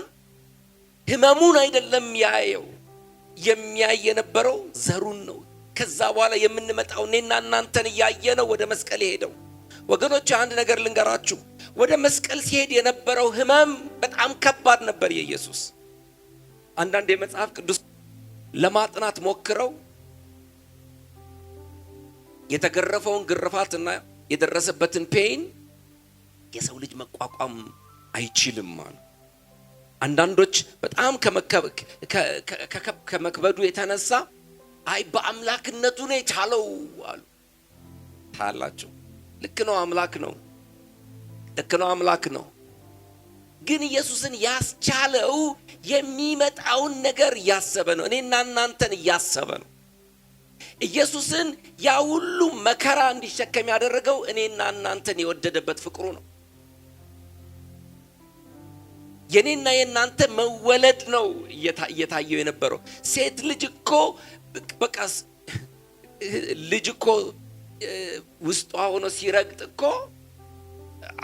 ህመሙን አይደለም ያየው፣ የሚያይ የነበረው ዘሩን ነው። ከዛ በኋላ የምንመጣው እኔና እናንተን እያየ ነው ወደ መስቀል ሄደው። ወገኖች አንድ ነገር ልንገራችሁ፣ ወደ መስቀል ሲሄድ የነበረው ህመም በጣም ከባድ ነበር የኢየሱስ። አንዳንድ የመጽሐፍ ቅዱስ ለማጥናት ሞክረው የተገረፈውን ግርፋትና የደረሰበትን ፔን የሰው ልጅ መቋቋም አይችልም ማለት። አንዳንዶች በጣም ከመክበዱ የተነሳ አይ በአምላክነቱ ነው የቻለው አሉ። ታላችሁ ልክ ነው፣ አምላክ ነው። ልክ ነው፣ አምላክ ነው። ግን ኢየሱስን ያስቻለው የሚመጣውን ነገር እያሰበ ነው። እኔና እናንተን እያሰበ ነው። ኢየሱስን ያ ሁሉ መከራ እንዲሸከም ያደረገው እኔና እናንተን የወደደበት ፍቅሩ ነው። የኔና የናንተ መወለድ ነው እየታየው የነበረው። ሴት ልጅ እኮ በቃ ልጅ እኮ ውስጧ ሆኖ ሲረግጥ እኮ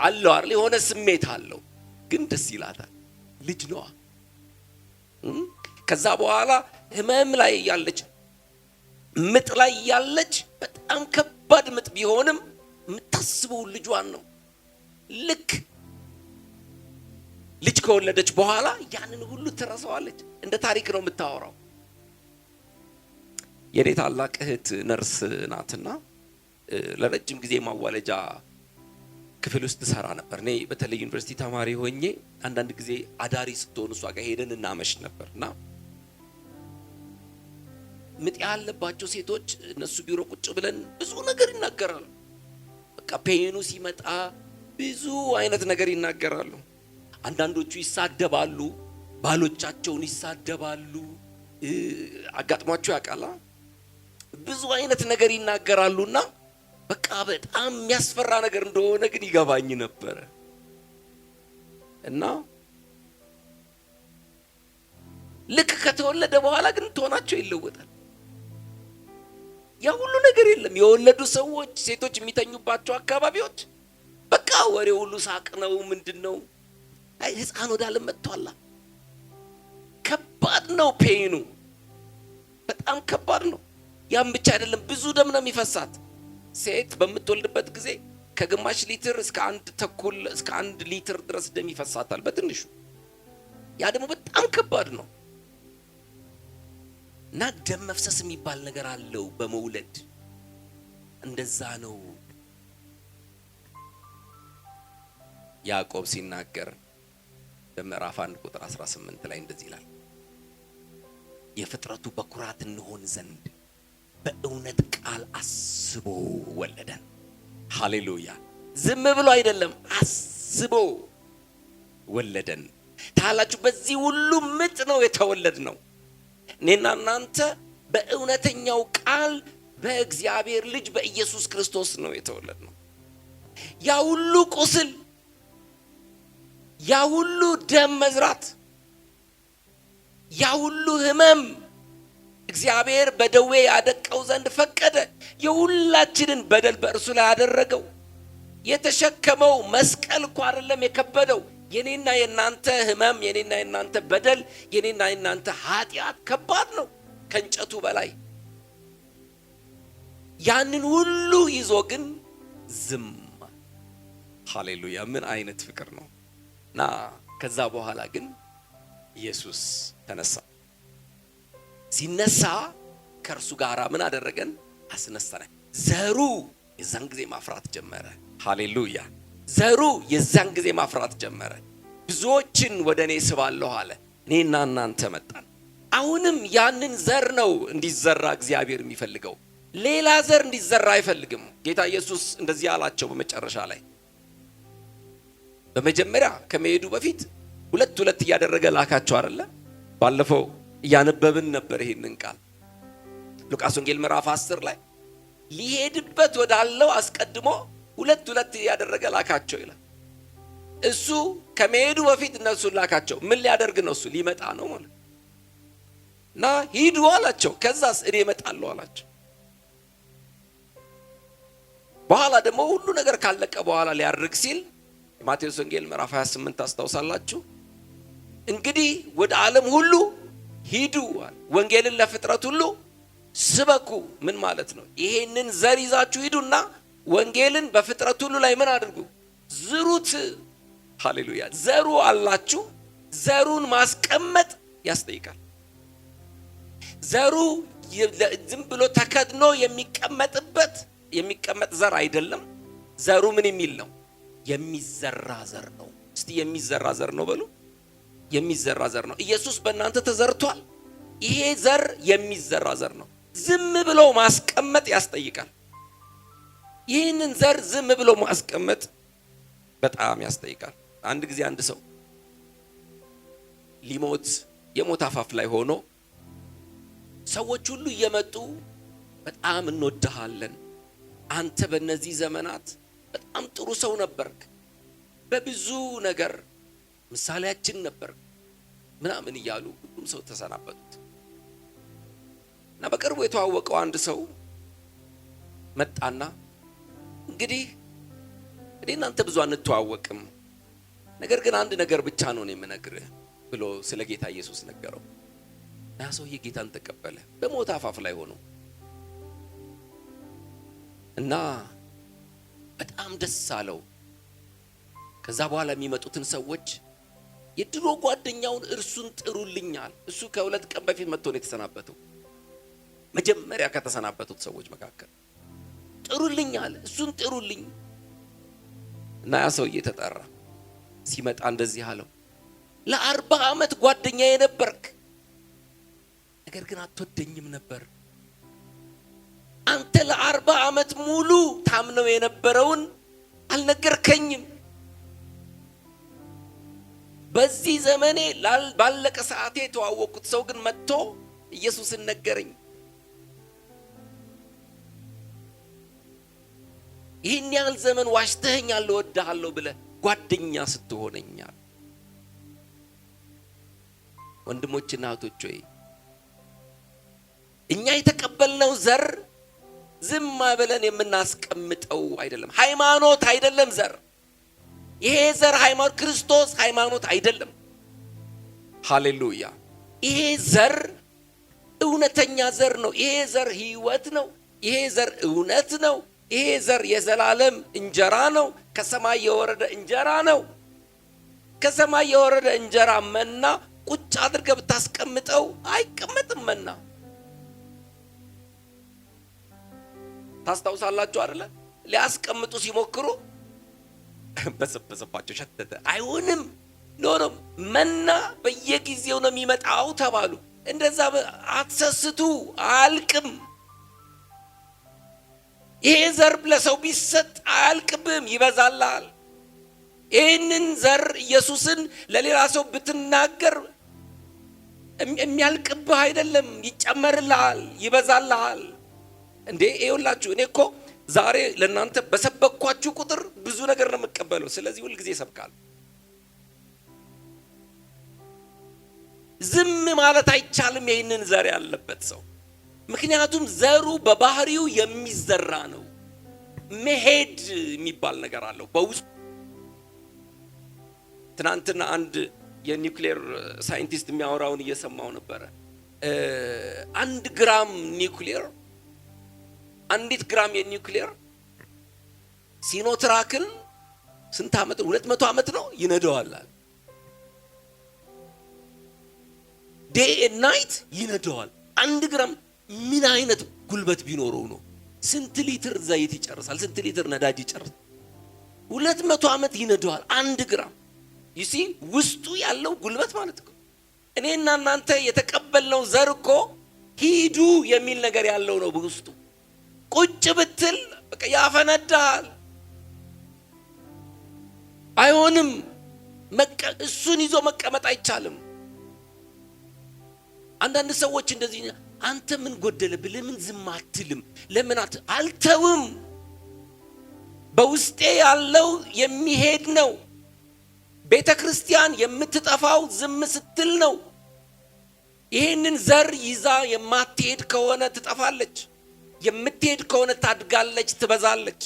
አለው አይደል? የሆነ ስሜት አለው፣ ግን ደስ ይላታል። ልጅ ነዋ። ከዛ በኋላ ህመም ላይ ያለች፣ ምጥ ላይ ያለች፣ በጣም ከባድ ምጥ ቢሆንም የምታስበው ልጇን ነው። ልክ ልጅ ከወለደች በኋላ ያንን ሁሉ ትረሳዋለች። እንደ ታሪክ ነው የምታወራው። የኔ ታላቅ እህት ነርስ ናትና ለረጅም ጊዜ ማዋለጃ ክፍል ውስጥ ሰራ ነበር። እኔ በተለይ ዩኒቨርሲቲ ተማሪ ሆኜ አንዳንድ ጊዜ አዳሪ ስትሆን እሷ ጋር ሄደን እናመሽ ነበርና ምጥ ያለባቸው ሴቶች እነሱ ቢሮ ቁጭ ብለን ብዙ ነገር ይናገራሉ። በቃ ፔኑ ሲመጣ ብዙ አይነት ነገር ይናገራሉ። አንዳንዶቹ ይሳደባሉ፣ ባሎቻቸውን ይሳደባሉ። አጋጥሟቸው ያውቃል? ብዙ አይነት ነገር ይናገራሉና በቃ በጣም የሚያስፈራ ነገር እንደሆነ ግን ይገባኝ ነበር። እና ልክ ከተወለደ በኋላ ግን ቶናቸው ይለወጣል። ያ ሁሉ ነገር የለም። የወለዱ ሰዎች ሴቶች የሚተኙባቸው አካባቢዎች በቃ ወሬ ሁሉ ሳቅ ነው። ምንድነው? አይ ህፃን ወደ ዓለም መጥቷል። ከባድ ነው ፔኑ፣ በጣም ከባድ ነው። ያም ብቻ አይደለም፣ ብዙ ደም ነው የሚፈሳት። ሴት በምትወልድበት ጊዜ ከግማሽ ሊትር እስከ 1.5 እስከ 1 ሊትር ድረስ ደም ይፈሳታል በትንሹ። ያ ደግሞ በጣም ከባድ ነው። እና ደም መፍሰስ የሚባል ነገር አለው በመውለድ። እንደዛ ነው ያዕቆብ ሲናገር በምዕራፍ 1 ቁጥር 18 ላይ እንደዚህ ይላል፣ የፍጥረቱ በኩራት እንሆን ዘንድ በእውነት ቃል አስቦ ወለደን። ሃሌሉያ! ዝም ብሎ አይደለም፣ አስቦ ወለደን። ታላችሁ በዚህ ሁሉ ምጥ ነው የተወለድ ነው። እኔና እናንተ በእውነተኛው ቃል በእግዚአብሔር ልጅ በኢየሱስ ክርስቶስ ነው የተወለድ ነው። ያ ሁሉ ቁስል፣ ያ ሁሉ ደም መዝራት፣ ያ ሁሉ ህመም እግዚአብሔር በደዌ ያደቀው ዘንድ ፈቀደ። የሁላችንን በደል በእርሱ ላይ ያደረገው። የተሸከመው መስቀል እኮ አይደለም የከበደው። የኔና የናንተ ህመም፣ የኔና የናንተ በደል፣ የኔና የናንተ ኃጢአት ከባድ ነው ከእንጨቱ በላይ። ያንን ሁሉ ይዞ ግን ዝም። ሃሌሉያ! ምን አይነት ፍቅር ነው! እና ከዛ በኋላ ግን ኢየሱስ ተነሳ። ሲነሳ ከእርሱ ጋር ምን አደረገን? አስነሳና ዘሩ የዛን ጊዜ ማፍራት ጀመረ። ሃሌሉያ! ዘሩ የዛን ጊዜ ማፍራት ጀመረ። ብዙዎችን ወደ እኔ ስባለሁ አለ። እኔና እናንተ መጣን። አሁንም ያንን ዘር ነው እንዲዘራ እግዚአብሔር የሚፈልገው። ሌላ ዘር እንዲዘራ አይፈልግም። ጌታ ኢየሱስ እንደዚህ አላቸው በመጨረሻ ላይ። በመጀመሪያ ከመሄዱ በፊት ሁለት ሁለት እያደረገ ላካቸው አይደለ? ባለፈው እያነበብን ነበር ይሄንን ቃል ሉቃስ ወንጌል ምዕራፍ 10 ላይ ሊሄድበት ወዳለው አስቀድሞ ሁለት ሁለት እያደረገ ላካቸው ይላል። እሱ ከመሄዱ በፊት እነሱ ላካቸው። ምን ሊያደርግ ነው? እሱ ሊመጣ ነው ማለት እና ሂዱ አላቸው። ከዛስ እኔ እመጣለሁ አላቸው። በኋላ ደግሞ ሁሉ ነገር ካለቀ በኋላ ሊያርግ ሲል ማቴዎስ ወንጌል ምዕራፍ 28 ታስታውሳላችሁ። እንግዲህ ወደ ዓለም ሁሉ ሂዱ፣ ወንጌልን ለፍጥረት ሁሉ ስበኩ። ምን ማለት ነው? ይሄንን ዘር ይዛችሁ ሂዱና ወንጌልን በፍጥረት ሁሉ ላይ ምን አድርጉ? ዝሩት። ሃሌሉያ! ዘሩ አላችሁ። ዘሩን ማስቀመጥ ያስጠይቃል። ዘሩ ዝም ብሎ ተከድኖ የሚቀመጥ ዘር አይደለም። ዘሩ ምን የሚል ነው? የሚዘራ ዘር ነው። እስቲ የሚዘራ ዘር ነው በሉ። የሚዘራ ዘር ነው። ኢየሱስ በእናንተ ተዘርቷል። ይሄ ዘር የሚዘራ ዘር ነው። ዝም ብሎ ማስቀመጥ ያስጠይቃል። ይህንን ዘር ዝም ብሎ ማስቀመጥ በጣም ያስጠይቃል። አንድ ጊዜ አንድ ሰው ሊሞት የሞት አፋፍ ላይ ሆኖ ሰዎች ሁሉ እየመጡ በጣም እንወድሃለን፣ አንተ በእነዚህ ዘመናት በጣም ጥሩ ሰው ነበርክ፣ በብዙ ነገር ምሳሌያችን ነበርክ ምናምን እያሉ ሁሉም ሰው ተሰናበቱት። እና በቅርቡ የተዋወቀው አንድ ሰው መጣና እንግዲህ እናንተ ብዙ አንተዋወቅም፣ ነገር ግን አንድ ነገር ብቻ ነው የምነግርህ ብሎ ስለ ጌታ ኢየሱስ ነገረው። ያ ሰውዬ ጌታን ተቀበለ በሞት አፋፍ ላይ ሆኖ እና በጣም ደስ አለው። ከዛ በኋላ የሚመጡትን ሰዎች የድሮ ጓደኛውን እርሱን ጥሩልኛል። እሱ ከሁለት ቀን በፊት መጥቶ ነው የተሰናበተው። መጀመሪያ ከተሰናበቱት ሰዎች መካከል ጥሩልኛል፣ እሱን ጥሩልኝ። እና ያ ሰውዬ ተጠራ። ሲመጣ እንደዚህ አለው፣ ለ40 ዓመት ጓደኛዬ ነበርክ፣ ነገር ግን አትወደኝም ነበር። አንተ ለ40 ዓመት ሙሉ ታምነው የነበረውን አልነገርከኝም። በዚህ ዘመኔ ባለቀ ሰዓቴ የተዋወቅኩት ሰው ግን መጥቶ ኢየሱስን ነገረኝ። ይህን ያህል ዘመን ዋሽተኸኛል፣ እወድሃለሁ ብለህ ጓደኛ ስትሆነኛል። ወንድሞችና እህቶች ሆይ እኛ የተቀበልነው ዘር ዝም ብለን የምናስቀምጠው አይደለም። ሃይማኖት አይደለም ዘር። ይሄ ዘር ሃይማኖት ክርስቶስ ሃይማኖት አይደለም። ሃሌሉያ! ይሄ ዘር እውነተኛ ዘር ነው። ይሄ ዘር ህይወት ነው። ይሄ ዘር እውነት ነው። ይሄ ዘር የዘላለም እንጀራ ነው። ከሰማይ የወረደ እንጀራ ነው። ከሰማይ የወረደ እንጀራ መና ቁጭ አድርገህ ብታስቀምጠው አይቀመጥም። መና ታስታውሳላችሁ አይደለ? ሊያስቀምጡ ሲሞክሩ በሰበሰባቸው፣ ሸተተ። አይሆንም፣ ኖ መና በየጊዜው ነው የሚመጣው ተባሉ። እንደዛ አትሰስቱ፣ አያልቅም። ይሄ ዘር ለሰው ቢሰጥ አያልቅብም፣ ይበዛልሃል። ይህንን ዘር ኢየሱስን ለሌላ ሰው ብትናገር የሚያልቅብህ አይደለም፣ ይጨመርልሃል፣ ይበዛልሃል። እንዴ ይኸውላችሁ፣ እኔ እኮ ዛሬ ለእናንተ በሰበኳችሁ ቁጥር ብዙ ነገር ነው የምቀበለው። ስለዚህ ሁል ጊዜ እሰብካለሁ። ዝም ማለት አይቻልም ይህንን ዘር ያለበት ሰው። ምክንያቱም ዘሩ በባህሪው የሚዘራ ነው። መሄድ የሚባል ነገር አለው በውስጡ። ትናንትና አንድ የኒውክሌር ሳይንቲስት የሚያወራውን እየሰማው ነበረ። 1 ግራም ኒውክሌር፣ 1 ግራም የኒውክሌር ሲኖትራክን ስንት ዓመት? 200 ዓመት ነው ይነደዋል። ዴይ ኤንድ ናይት ይነደዋል። 1 ግራም ምን አይነት ጉልበት ቢኖረው ነው ስንት ሊትር ዘይት ይጨርሳል? ስንት ሊትር ነዳጅ ይጨርሳል? 200 ዓመት ይነደዋል 1 ግራም። ይሲ ውስጡ ያለው ጉልበት ማለት ነው። እኔና እናንተ የተቀበልነው ዘር እኮ ሂዱ የሚል ነገር ያለው ነው በውስጡ። ቁጭ ብትል በቃ ያፈነዳል። አይሆንም። እሱን ይዞ መቀመጥ አይቻልም። አንዳንድ ሰዎች እንደዚህ አንተ ምን ጎደለብህ? ለምን ዝም አትልም? ለምን አልተውም? በውስጤ ያለው የሚሄድ ነው። ቤተክርስቲያን የምትጠፋው ዝም ስትል ነው። ይሄንን ዘር ይዛ የማትሄድ ከሆነ ትጠፋለች። የምትሄድ ከሆነ ታድጋለች፣ ትበዛለች።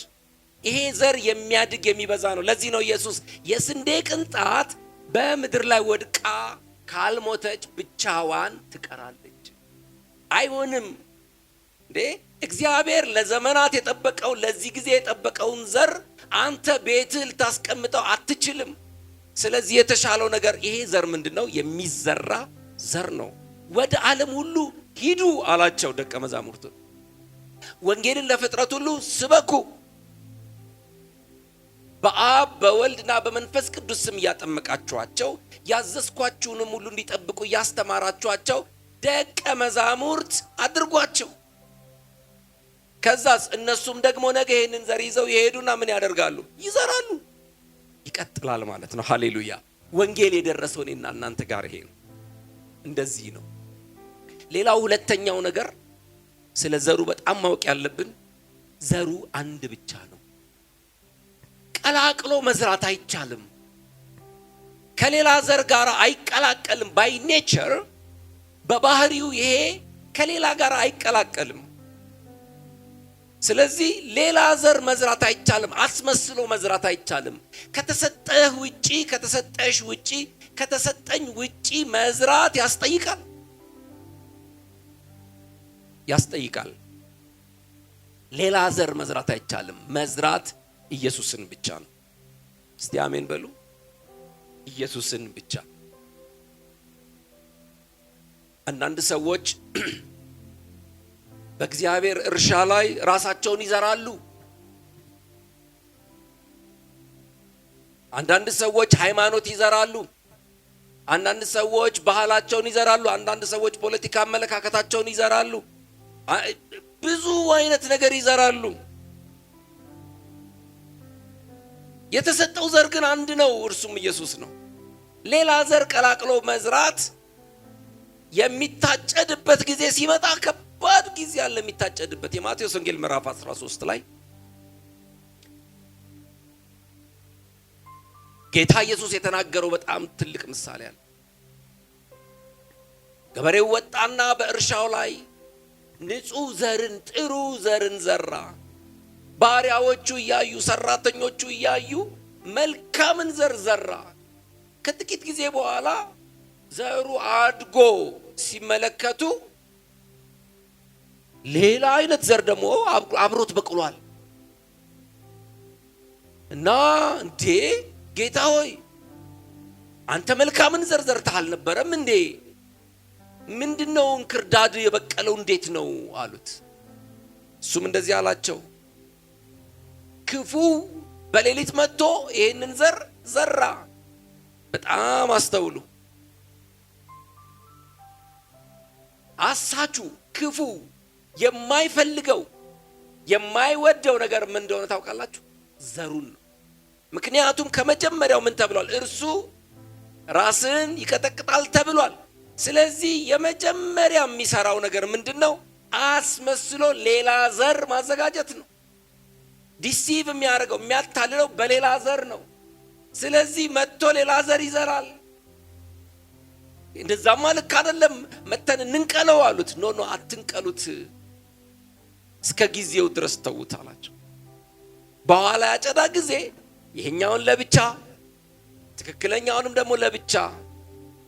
ይሄ ዘር የሚያድግ የሚበዛ ነው። ለዚህ ነው ኢየሱስ የስንዴ ቅንጣት በምድር ላይ ወድቃ ካልሞተች ብቻዋን ትቀራለች። አይሆንም እንዴ! እግዚአብሔር ለዘመናት የጠበቀው ለዚህ ጊዜ የጠበቀውን ዘር አንተ ቤትህ ልታስቀምጠው አትችልም። ስለዚህ የተሻለው ነገር ይሄ ዘር ምንድነው? የሚዘራ ዘር ነው። ወደ ዓለም ሁሉ ሂዱ አላቸው ደቀ መዛሙርቱ። ወንጌልን ለፍጥረት ሁሉ ስበኩ፣ በአብ በወልድና በመንፈስ ቅዱስ ስም እያጠመቃችኋቸው ያዘዝኳችሁንም ሁሉ እንዲጠብቁ ያስተማራችኋቸው ደቀ መዛሙርት አድርጓቸው። ከዛስ እነሱም ደግሞ ነገ ይሄንን ዘር ይዘው ይሄዱና ምን ያደርጋሉ? ይዘራሉ። ይቀጥላል ማለት ነው። ሃሌሉያ! ወንጌል የደረሰው እኔና እናንተ ጋር ይሄ ነው። እንደዚህ ነው። ሌላው ሁለተኛው ነገር ስለ ዘሩ በጣም ማወቅ ያለብን ዘሩ አንድ ብቻ ነው። ቀላቅሎ መዝራት አይቻልም። ከሌላ ዘር ጋር አይቀላቀልም። ባይ ኔቸር በባህሪው ይሄ ከሌላ ጋር አይቀላቀልም። ስለዚህ ሌላ ዘር መዝራት አይቻልም። አስመስሎ መዝራት አይቻልም። ከተሰጠህ ውጪ፣ ከተሰጠሽ ውጪ፣ ከተሰጠኝ ውጪ መዝራት ያስጠይቃል። ሌላ ዘር መዝራት አይቻልም። መዝራት ኢየሱስን ብቻ ነው። እስቲ አሜን በሉ። ኢየሱስን ብቻ። አንዳንድ ሰዎች በእግዚአብሔር እርሻ ላይ ራሳቸውን ይዘራሉ። አንዳንድ ሰዎች ሃይማኖት ይዘራሉ። አንዳንድ ሰዎች ባህላቸውን ይዘራሉ። አንዳንድ ሰዎች ፖለቲካ አመለካከታቸውን ይዘራሉ። ብዙ አይነት ነገር ይዘራሉ። የተሰጠው ዘር ግን አንድ ነው፣ እርሱም ኢየሱስ ነው። ሌላ ዘር ቀላቅሎ መዝራት የሚታጨድበት ጊዜ ሲመጣ ከባድ ጊዜ አለ የሚታጨድበት። የማቴዎስ ወንጌል ምዕራፍ 13 ላይ ጌታ ኢየሱስ የተናገረው በጣም ትልቅ ምሳሌ አለ። ገበሬው ወጣና በእርሻው ላይ ንጹህ ዘርን፣ ጥሩ ዘርን ዘራ። ባሪያዎቹ እያዩ፣ ሰራተኞቹ እያዩ መልካምን ዘር ዘራ። ከጥቂት ጊዜ በኋላ ዘሩ አድጎ ሲመለከቱ ሌላ አይነት ዘር ደግሞ አብሮት በቅሏል። እና እንዴ ጌታ ሆይ አንተ መልካምን ዘር ዘርተህ አልነበረም እንዴ? ምንድነው እንክርዳድ የበቀለው እንዴት ነው አሉት። እሱም እንደዚህ አላቸው፣ ክፉ በሌሊት መጥቶ ይሄንን ዘር ዘራ። በጣም አስተውሉ። አሳቹ ክፉ የማይፈልገው የማይወደው ነገር ምን እንደሆነ ታውቃላችሁ? ዘሩን ነው። ምክንያቱም ከመጀመሪያው ምን ተብሏል? እርሱ ራስን ይቀጠቅጣል ተብሏል። ስለዚህ የመጀመሪያ የሚሰራው ነገር ምንድነው? አስመስሎ ሌላ ዘር ማዘጋጀት ነው። ዲሲቭ የሚያደርገው የሚያታልለው በሌላ ዘር ነው። ስለዚህ መጥቶ ሌላ ዘር ይዘራል። እንደዛማ ልክ አይደለም፣ መተን እንንቀለው አሉት። ኖ አትንቀሉት፣ እስከ ጊዜው ድረስ ተውት አላቸው። በኋላ ያጨዳ ጊዜ ይሄኛውን ለብቻ ትክክለኛውንም ደግሞ ለብቻ፣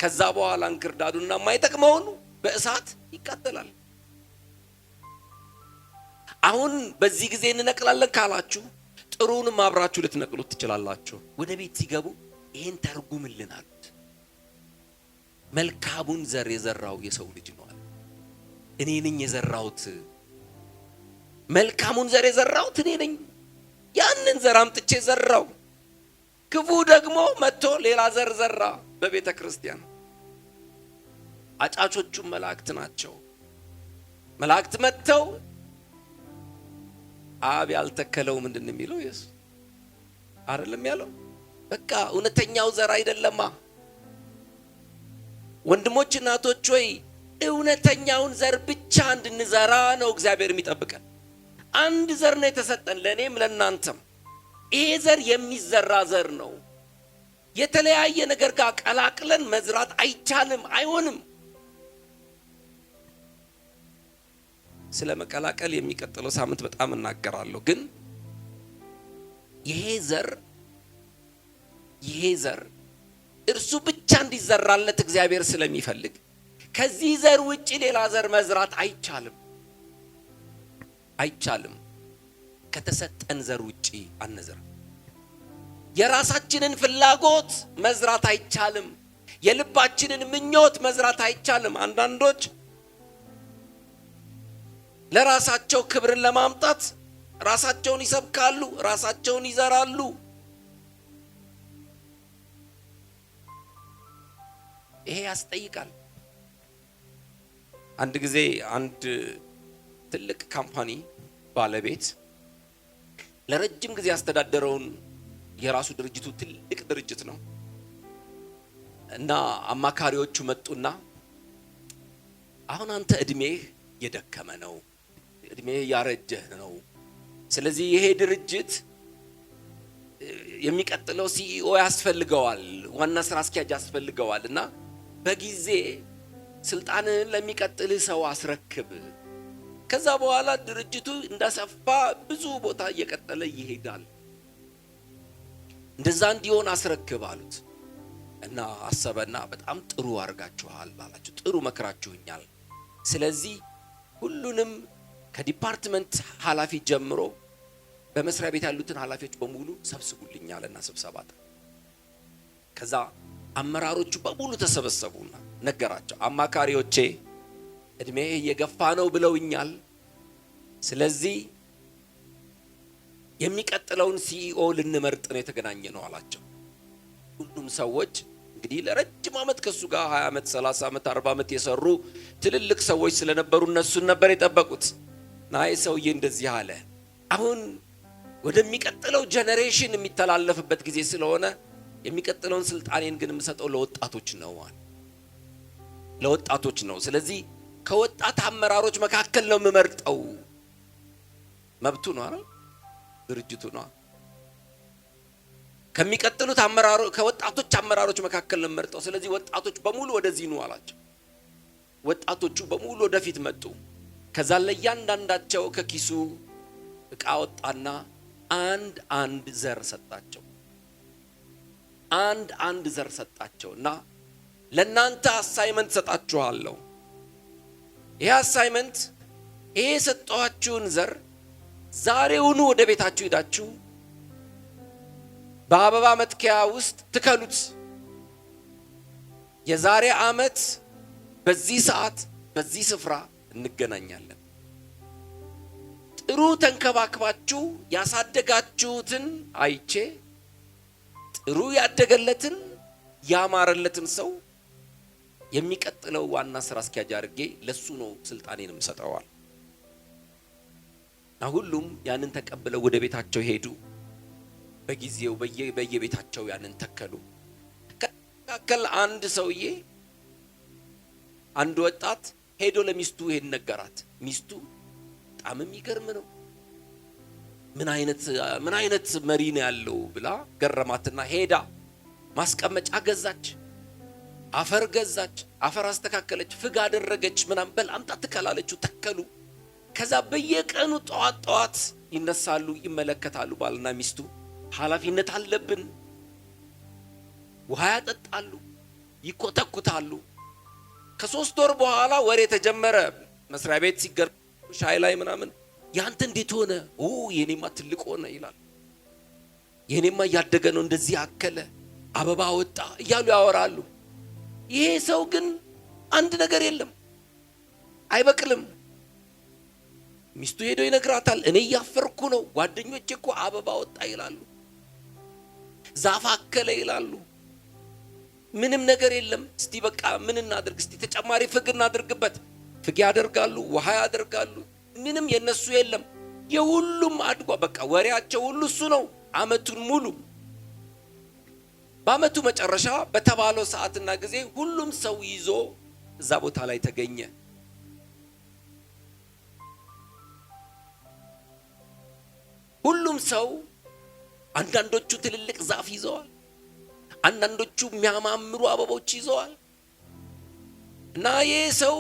ከዛ በኋላ እንክርዳዱና የማይጠቅመውን በእሳት ይቃጠላል። አሁን በዚህ ጊዜ እንነቅላለን ካላችሁ ጥሩንም አብራችሁ ልትነቅሉት ትችላላችሁ። ወደ ቤት ሲገቡ ይሄን ተርጉምልን አሉት። መልካሙን ዘር የዘራው የሰው ልጅ ነው አለ። እኔ ነኝ የዘራሁት። መልካሙን ዘር የዘራሁት እኔ ነኝ። ያንን ዘር አምጥቼ ዘራው። ክፉ ደግሞ መጥቶ ሌላ ዘር ዘራ በቤተ ክርስቲያን። አጫቾቹ መላእክት ናቸው። መላእክት መጥተው አብ ያልተከለው ምንድነው የሚለው? ኢየሱስ አይደለም ያለው? በቃ እውነተኛው ዘር አይደለማ። ወንድሞች እናቶች ሆይ እውነተኛውን ዘር ብቻ እንድንዘራ ነው እግዚአብሔር የሚጠብቀን። አንድ ዘር ነው የተሰጠን ለኔም ለናንተም። ይሄ ዘር የሚዘራ ዘር ነው። የተለያየ ነገር ጋር ቀላቅለን መዝራት አይቻልም፣ አይሆንም። ስለ መቀላቀል የሚቀጥለው ሳምንት በጣም እናገራለሁ። ግን ይሄ ዘር እርሱ ብቻ እንዲዘራለት እግዚአብሔር ስለሚፈልግ ከዚህ ዘር ውጪ ሌላ ዘር መዝራት አይቻልም። ከተሰጠን ዘር ውጪ አንዘራ። የራሳችንን ፍላጎት መዝራት አይቻልም። የልባችንን ምኞት መዝራት አይቻልም። አንዳንዶች ለራሳቸው ክብርን ለማምጣት ራሳቸውን ይሰብካሉ፣ ራሳቸውን ይዘራሉ። ይሄ ያስጠይቃል። አንድ ጊዜ አንድ ትልቅ ካምፓኒ ባለቤት ለረጅም ጊዜ ያስተዳደረውን የራሱ ድርጅቱ ትልቅ ድርጅት ነው እና አማካሪዎቹ መጡና አሁን አንተ እድሜህ የደከመ ነው፣ እድሜህ ያረጀህ ነው። ስለዚህ ይሄ ድርጅት የሚቀጥለው ሲኢኦ ያስፈልገዋል፣ ዋና ስራ አስኪያጅ ያስፈልገዋል እና በጊዜ ስልጣንን ለሚቀጥልህ ሰው አስረክብ። ከዛ በኋላ ድርጅቱ እንዳሰፋ ብዙ ቦታ እየቀጠለ ይሄዳል። እንደዛ እንዲሆን አስረክብ አሉት እና አሰበና በጣም ጥሩ አድርጋችኋል አላችሁ፣ ጥሩ መክራችሁኛል። ስለዚህ ሁሉንም ከዲፓርትመንት ኃላፊ ጀምሮ በመስሪያ ቤት ያሉትን ኃላፊዎች በሙሉ ሰብስቡልኛልና ስብሰባ። ከዛ አመራሮቹ በሙሉ ተሰበሰቡና ነገራቸው። አማካሪዎቼ እድሜ እየገፋ ነው ብለውኛል። ስለዚህ የሚቀጥለውን ሲኢኦ ልንመርጥ ነው የተገናኘ ነው አላቸው። ሁሉም ሰዎች እንግዲህ ለረጅም ዓመት ከሱ ጋር 20 ዓመት 30 ዓመት 40 ዓመት የሰሩ ትልልቅ ሰዎች ስለነበሩ እነሱን ነበር የጠበቁት። ናይ ሰውዬ እንደዚህ አለ፣ አሁን ወደሚቀጥለው ጄኔሬሽን የሚተላለፍበት ጊዜ ስለሆነ የሚቀጥለውን ስልጣኔን ግን የምሰጠው ለወጣቶች ነው አለ። ለወጣቶች ነው። ስለዚህ ከወጣት አመራሮች መካከል ነው የምመርጠው። መብቱ ነው አይደል? ድርጅቱ ነው። ከሚቀጥሉት አመራሮች ከወጣቶች አመራሮች መካከል ነው የምመርጠው። ስለዚህ ወጣቶች በሙሉ ወደዚህ ነው አላቸው። ወጣቶቹ በሙሉ ወደፊት መጡ። ከዛ ለእያንዳንዳቸው ከኪሱ ዕቃ ወጣና አንድ ዘር ሰጣቸው። አንድ ዘር ሰጣቸውና ለናንተ አሳይመንት ሰጣችኋለሁ። ይሄ አሳይመንት ይሄ ሰጣችሁን ዘር ዛሬውኑ ወደ ቤታችሁ ሄዳችሁ በአበባ መትከያ ውስጥ ትከሉት። የዛሬ ዓመት በዚህ ሰዓት በዚህ ስፍራ እንገናኛለን። ጥሩ ተንከባክባችሁ ያሳደጋችሁትን አይቼ ጥሩ ያደገለትን ያማረለትን ሰው የሚቀጥለው ዋና ስራ አስኪያጅ አድርጌ ለሱ ነው ስልጣኔን የምሰጠዋል። ሁሉም ያንን ተቀብለው ወደ ቤታቸው ሄዱ። በጊዜው በየቤታቸው ያንን ተከሉ። ከካከል አንድ ሰውዬ አንድ ወጣት ሄዶ ለሚስቱ ይሄን ነገራት። ሚስቱ በጣም የሚገርም ነው፣ ምን አይነት መሪ ነው ያለው ብላ ገረማትና ሄዳ ማስቀመጫ ገዛች፣ አፈር ገዛች፣ አፈር አስተካከለች፣ ፍግ አደረገች፣ ምናምን በል አምጣ ትከላለች። ተከሉ። ከዛ በየቀኑ ጠዋት ይነሳሉ፣ ይመለከታሉ። ባልና ሚስቱ ኃላፊነት አለብን። ውሃ ያጠጣሉ፣ ይኮተኩታሉ። ከ3 ወር በኋላ ወሬ ተጀመረ። መስሪያ ቤት ሲገርም ሻይ ላይ ምናምን ያንተ እንዴት ሆነ? የኔማ ትልቅ ሆነ ይላል። የኔማ እያደገ ነው፣ እንደዚህ አከለ፣ አበባ ወጣ እያሉ ያወራሉ። ይሄ ሰው ግን አንድ ነገር የለም፣ አይበቅልም። ሚስቱ ሄዶ ይነግራታል። እኔ እያፈርኩ ነው፣ ጓደኞቼ እኮ አበባ ወጣ ይላሉ፣ ዛፍ አከለ ይላሉ፣ ምንም ነገር የለም። እስቲ በቃ ምን እናድርግ? እስቲ ተጨማሪ ፍግ እናድርግበት። ፍግ ያደርጋሉ፣ ውሃ ያደርጋሉ፣ ምንም የነሱ የለም። የሁሉም አድጓ በቃ ወሬያቸው ሁሉ እሱ ነው አመቱን ሙሉ። በአመቱ መጨረሻ በተባለው ሰዓትና ጊዜ ሁሉም ሰው ይዞ እዛ ቦታ ላይ ተገኘ። ሁሉም ሰው አንዳንዶቹ ትልልቅ ዛፍ ይዘዋል፣ አንዳንዶቹ የሚያማምሩ አበቦች ይዘዋል። እና ይሄ ሰው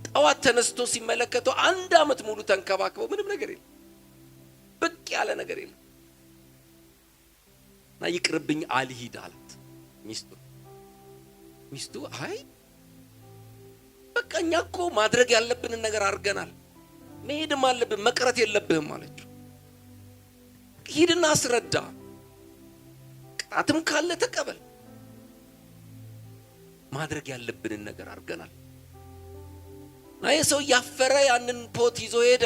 ጠዋት ተነስቶ ሲመለከተው አንድ አመት ሙሉ ተንከባክበው ምንም ነገር የለም፣ ብቅ ያለ ነገር የለም። እና ይቅርብኝ አልሂድ አላት ሚስቱ አይ በቃ እኛ እኮ ማድረግ ያለብንን ነገር አድርገናል፣ መሄድም አለብን፣ መቅረት የለብህም አለችው። ሂድና አስረዳ፣ ቅጣትም ካለ ተቀበል፣ ማድረግ ያለብንን ነገር አድርገናል። እና የሰው ያፈረ ያንን ፖት ይዞ ሄደ።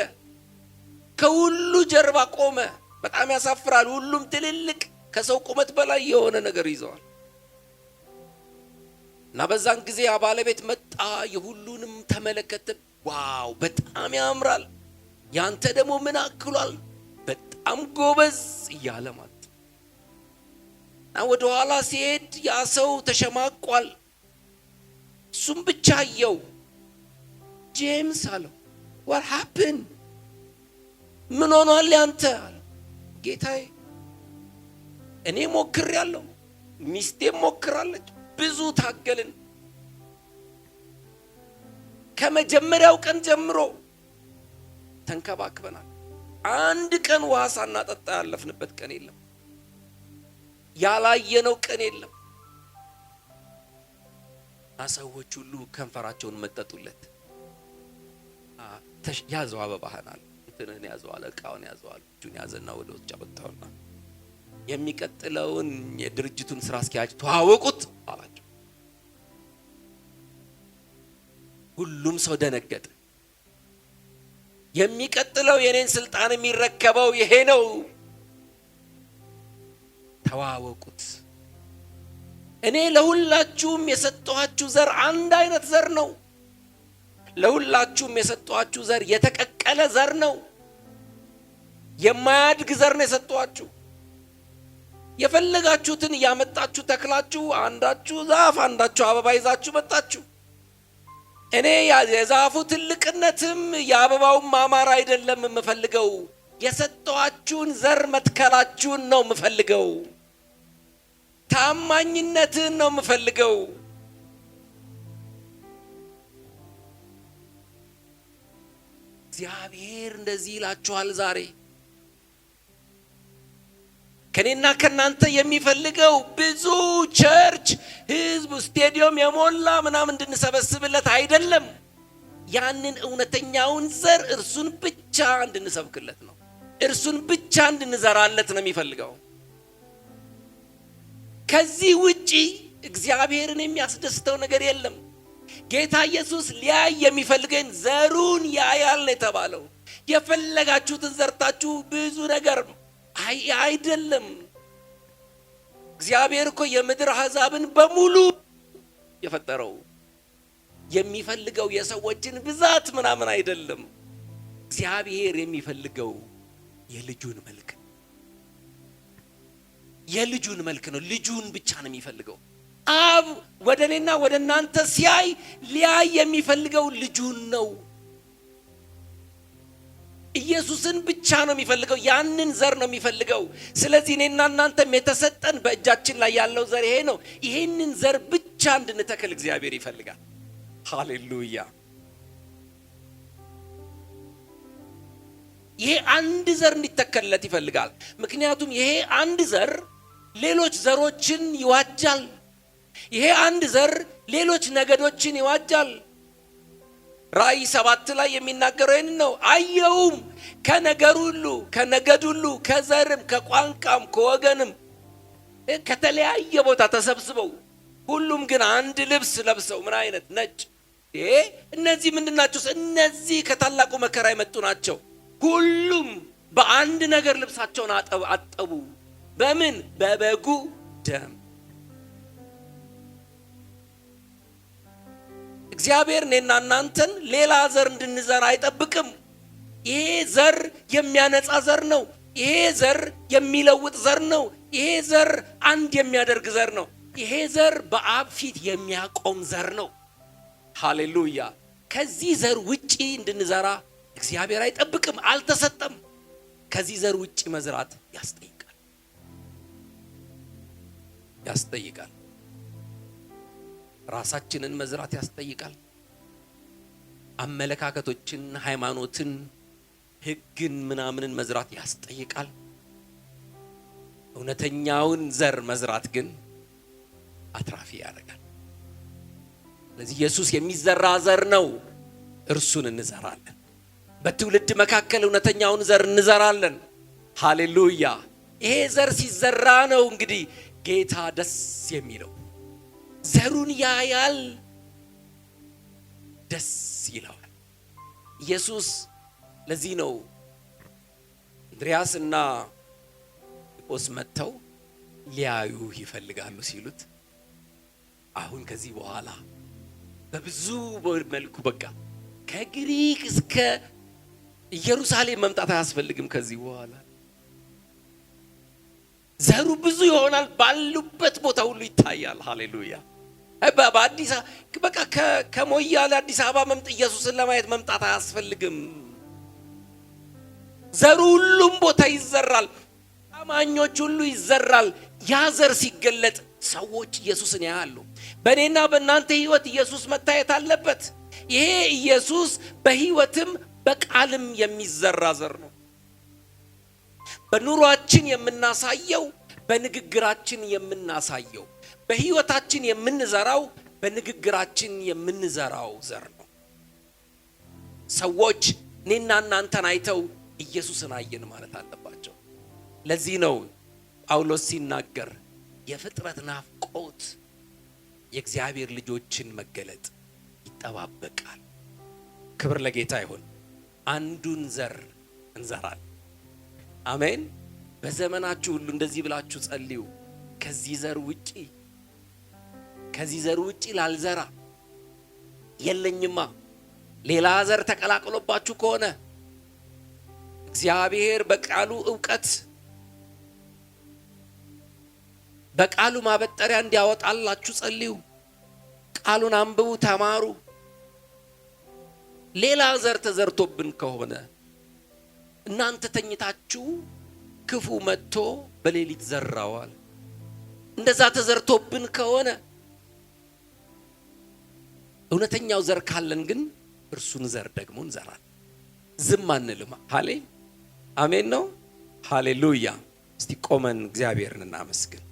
ከሁሉ ጀርባ ቆመ። በጣም ያሳፍራል። ሁሉም ትልልቅ ከሰው ቁመት በላይ የሆነ ነገር ይዘዋል። እና በዛን ጊዜ ባለቤት መጣ፣ የሁሉንም ተመለከተ። ዋው በጣም ያምራል፣ ያንተ ደግሞ ምን አክሏል፣ በጣም ጎበዝ እያለ ማለት። እና ወደ ኋላ ሲሄድ ያ ሰው ተሸማቋል። እሱም ብቻ አየው። ጄምስ አለው what happened? ምን ሆኗል ያንተ? ጌታዬ እኔ ሞክሬያለሁ፣ ሚስቴም ሞክራለች፣ ብዙ ታገልን። ከመጀመሪያው ቀን ጀምሮ ተንከባክበናል። አንድ ቀን ውሃ ሳናጠጣ ያለፍንበት ቀን የለም፣ ያላየነው ቀን የለም። ሰዎች ሁሉ ከንፈራቸውን መጠጡለት። ያዘው አበባህን አለ፣ እንትንን ያዘው አለ፣ እቃውን ያዘው አለ። እጁን ያዘና ወደ ውጭ አወጣውና የሚቀጥለውን የድርጅቱን ስራ አስኪያጅ ተዋወቁት አላቸው። ሁሉም ሰው ደነገጠ። የሚቀጥለው የኔን ስልጣን የሚረከበው ይሄ ነው፣ ተዋወቁት። እኔ ለሁላችሁም የሰጠኋችሁ ዘር አንድ አይነት ዘር ነው። ለሁላችሁም የሰጠኋችሁ ዘር የተቀቀለ ዘር ነው፣ የማያድግ ዘር ነው የሰጠኋችሁ። የፈለጋችሁትን ያመጣችሁ ተክላችሁ፣ አንዳችሁ ዛፍ አንዳችሁ አበባ ይዛችሁ መጣችሁ። እኔ የዛፉ ትልቅነትም የአበባው ማማር አይደለም የምፈልገው፣ የሰጠኋችሁን ዘር መትከላችሁን ነው የምፈልገው። ታማኝነትን ነው የምፈልገው። እግዚአብሔር እንደዚህ ይላችኋል ዛሬ። ከኔና ከናንተ የሚፈልገው ብዙ ቸርች፣ ህዝብ፣ ስቴዲየም የሞላ ምናምን እንድንሰበስብለት አይደለም። ያንን እውነተኛውን ዘር እርሱን ብቻ እንድንሰብክለት ነው፣ እርሱን ብቻ እንድንዘራለት ነው የሚፈልገው። ከዚህ ውጪ እግዚአብሔርን የሚያስደስተው ነገር የለም። ጌታ ኢየሱስ ሊያይ የሚፈልገን ዘሩን ያያል ነው የተባለው። የፈለጋችሁትን ዘርታችሁ ብዙ ነገር አይደለም። እግዚአብሔር እኮ የምድር አሕዛብን በሙሉ የፈጠረው የሚፈልገው የሰዎችን ብዛት ምናምን አይደለም። እግዚአብሔር የሚፈልገው የልጁን መልክ ነው። ልጁን ብቻ ነው የሚፈልገው። አብ ወደ እኔና ወደ እናንተ ሲያይ ሊያይ የሚፈልገው ልጁን ነው። ኢየሱስን ብቻ ነው የሚፈልገው፣ ያንን ዘር ነው የሚፈልገው። ስለዚህ እኔና እናንተም የተሰጠን በእጃችን ላይ ያለው ዘር ይሄ ነው። ይሄንን ዘር ብቻ እንድንተክል እግዚአብሔር ይፈልጋል። ሃሌሉያ! ይሄ አንድ ዘር እንዲተከልለት ይፈልጋል። ምክንያቱም ይሄ አንድ ዘር ሌሎች ዘሮችን ይዋጃል። ይሄ አንድ ዘር ሌሎች ነገዶችን ይዋጃል። ራእይ 7 ላይ የሚናገረው ይህን ነው። አየሁም ከነገድ ሁሉ ከዘርም ከቋንቋም ከወገንም ከተለያየ ቦታ ተሰብስበው፣ ሁሉም ግን አንድ ልብስ ለብሰው፣ ምን አይነት ነጭ እነዚህ ምንድናቸው? እነዚህ ከታላቁ መከራ የመጡ ናቸው። ሁሉም በአንድ ነገር ልብሳቸውን አጠቡ። በምን? በበጉ ደም። እግዚአብሔር እኔና እናንተን ሌላ ዘር እንድንዘራ አይጠብቅም። ይሄ ዘር የሚያነጻ ዘር ነው። ይሄ ዘር የሚለውጥ ዘር ነው። ይሄ ዘር አንድ የሚያደርግ ዘር ነው። ይሄ ዘር በአብ ፊት የሚያቆም ዘር ነው። ሃሌሉያ። ከዚህ ዘር ውጪ እንድንዘራ እግዚአብሔር አይጠብቅም፣ አልተሰጠም። ከዚህ ዘር ውጪ መዝራት ያስጠይቃል። ራሳችንን መዝራት ያስጠይቃል። አመለካከቶችን፣ ሃይማኖትን፣ ህግን ምናምንን መዝራት ያስጠይቃል። እውነተኛውን ዘር መዝራት ግን አትራፊ ያደርጋል። ስለዚህ ኢየሱስ የሚዘራ ዘር ነው፣ እርሱን እንዘራለን። በትውልድ መካከል እውነተኛውን ዘር እንዘራለን። ሃሌሉያ። ይሄ ዘር ሲዘራ ነው እንግዲህ ጌታ ደስ የሚለው። ዘሩን ያያል፣ ደስ ይለዋል ኢየሱስ። ለዚህ ነው እንድሪያስ እና ፊልጶስ መጥተው ሊያዩ ይፈልጋሉ ሲሉት፣ አሁን ከዚህ በኋላ በብዙ መልኩ በቃ ከግሪክ እስከ ኢየሩሳሌም መምጣት አያስፈልግም። ከዚህ በኋላ ዘሩ ብዙ ይሆናል፣ ባሉበት ቦታ ሁሉ ይታያል። ሃሌሉያ። በአዲስ በቃ ከሞያሌ አዲስ አበባ ኢየሱስን ለማየት መምጣት አያስፈልግም። ዘሩ ሁሉም ቦታ ይዘራል፣ አማኞች ሁሉ ይዘራል። ያ ዘር ሲገለጥ ሰዎች ኢየሱስን ያያሉ። በእኔና በእናንተ ህይወት ኢየሱስ መታየት አለበት። ይሄ ኢየሱስ በህይወትም በቃልም የሚዘራ ዘር ነው። በኑሯችን የምናሳየው፣ በንግግራችን የምናሳየው፣ በህይወታችን የምንዘራው፣ በንግግራችን የምንዘራው ዘር ነው። ሰዎች እኔና እናንተን አይተው ኢየሱስን አየን ማለት አለባቸው። ለዚህ ነው ጳውሎስ ሲናገር የፍጥረት ናፍቆት የእግዚአብሔር ልጆችን መገለጥ ይጠባበቃል። ክብር ለጌታ ይሁን። አንዱን ዘር እንዘራለን። አሜን። በዘመናችሁ ሁሉ እንደዚህ ብላችሁ ጸልዩ። ከዚህ ዘር ውጪ ላልዘራ የለኝማ። ሌላ ዘር ተቀላቅሎባችሁ ከሆነ እግዚአብሔር በቃሉ ዕውቀት፣ በቃሉ ማበጠሪያ እንዲያወጣላችሁ ጸልዩ። ቃሉን አንብቡ፣ ተማሩ። ሌላ ዘር ተዘርቶብን ከሆነ እናንተ ተኝታችሁ ክፉ መጥቶ በሌሊት ዘራዋል። እንደዛ ተዘርቶብን ከሆነ እውነተኛው ዘር ካለን ግን እርሱን ዘር ደግሞ እንዘራለን፣ ዝም አንልም። አሜን ነው። ሃሌሉያ። እስቲ ቆመን እግዚአብሔርን እናመስግን።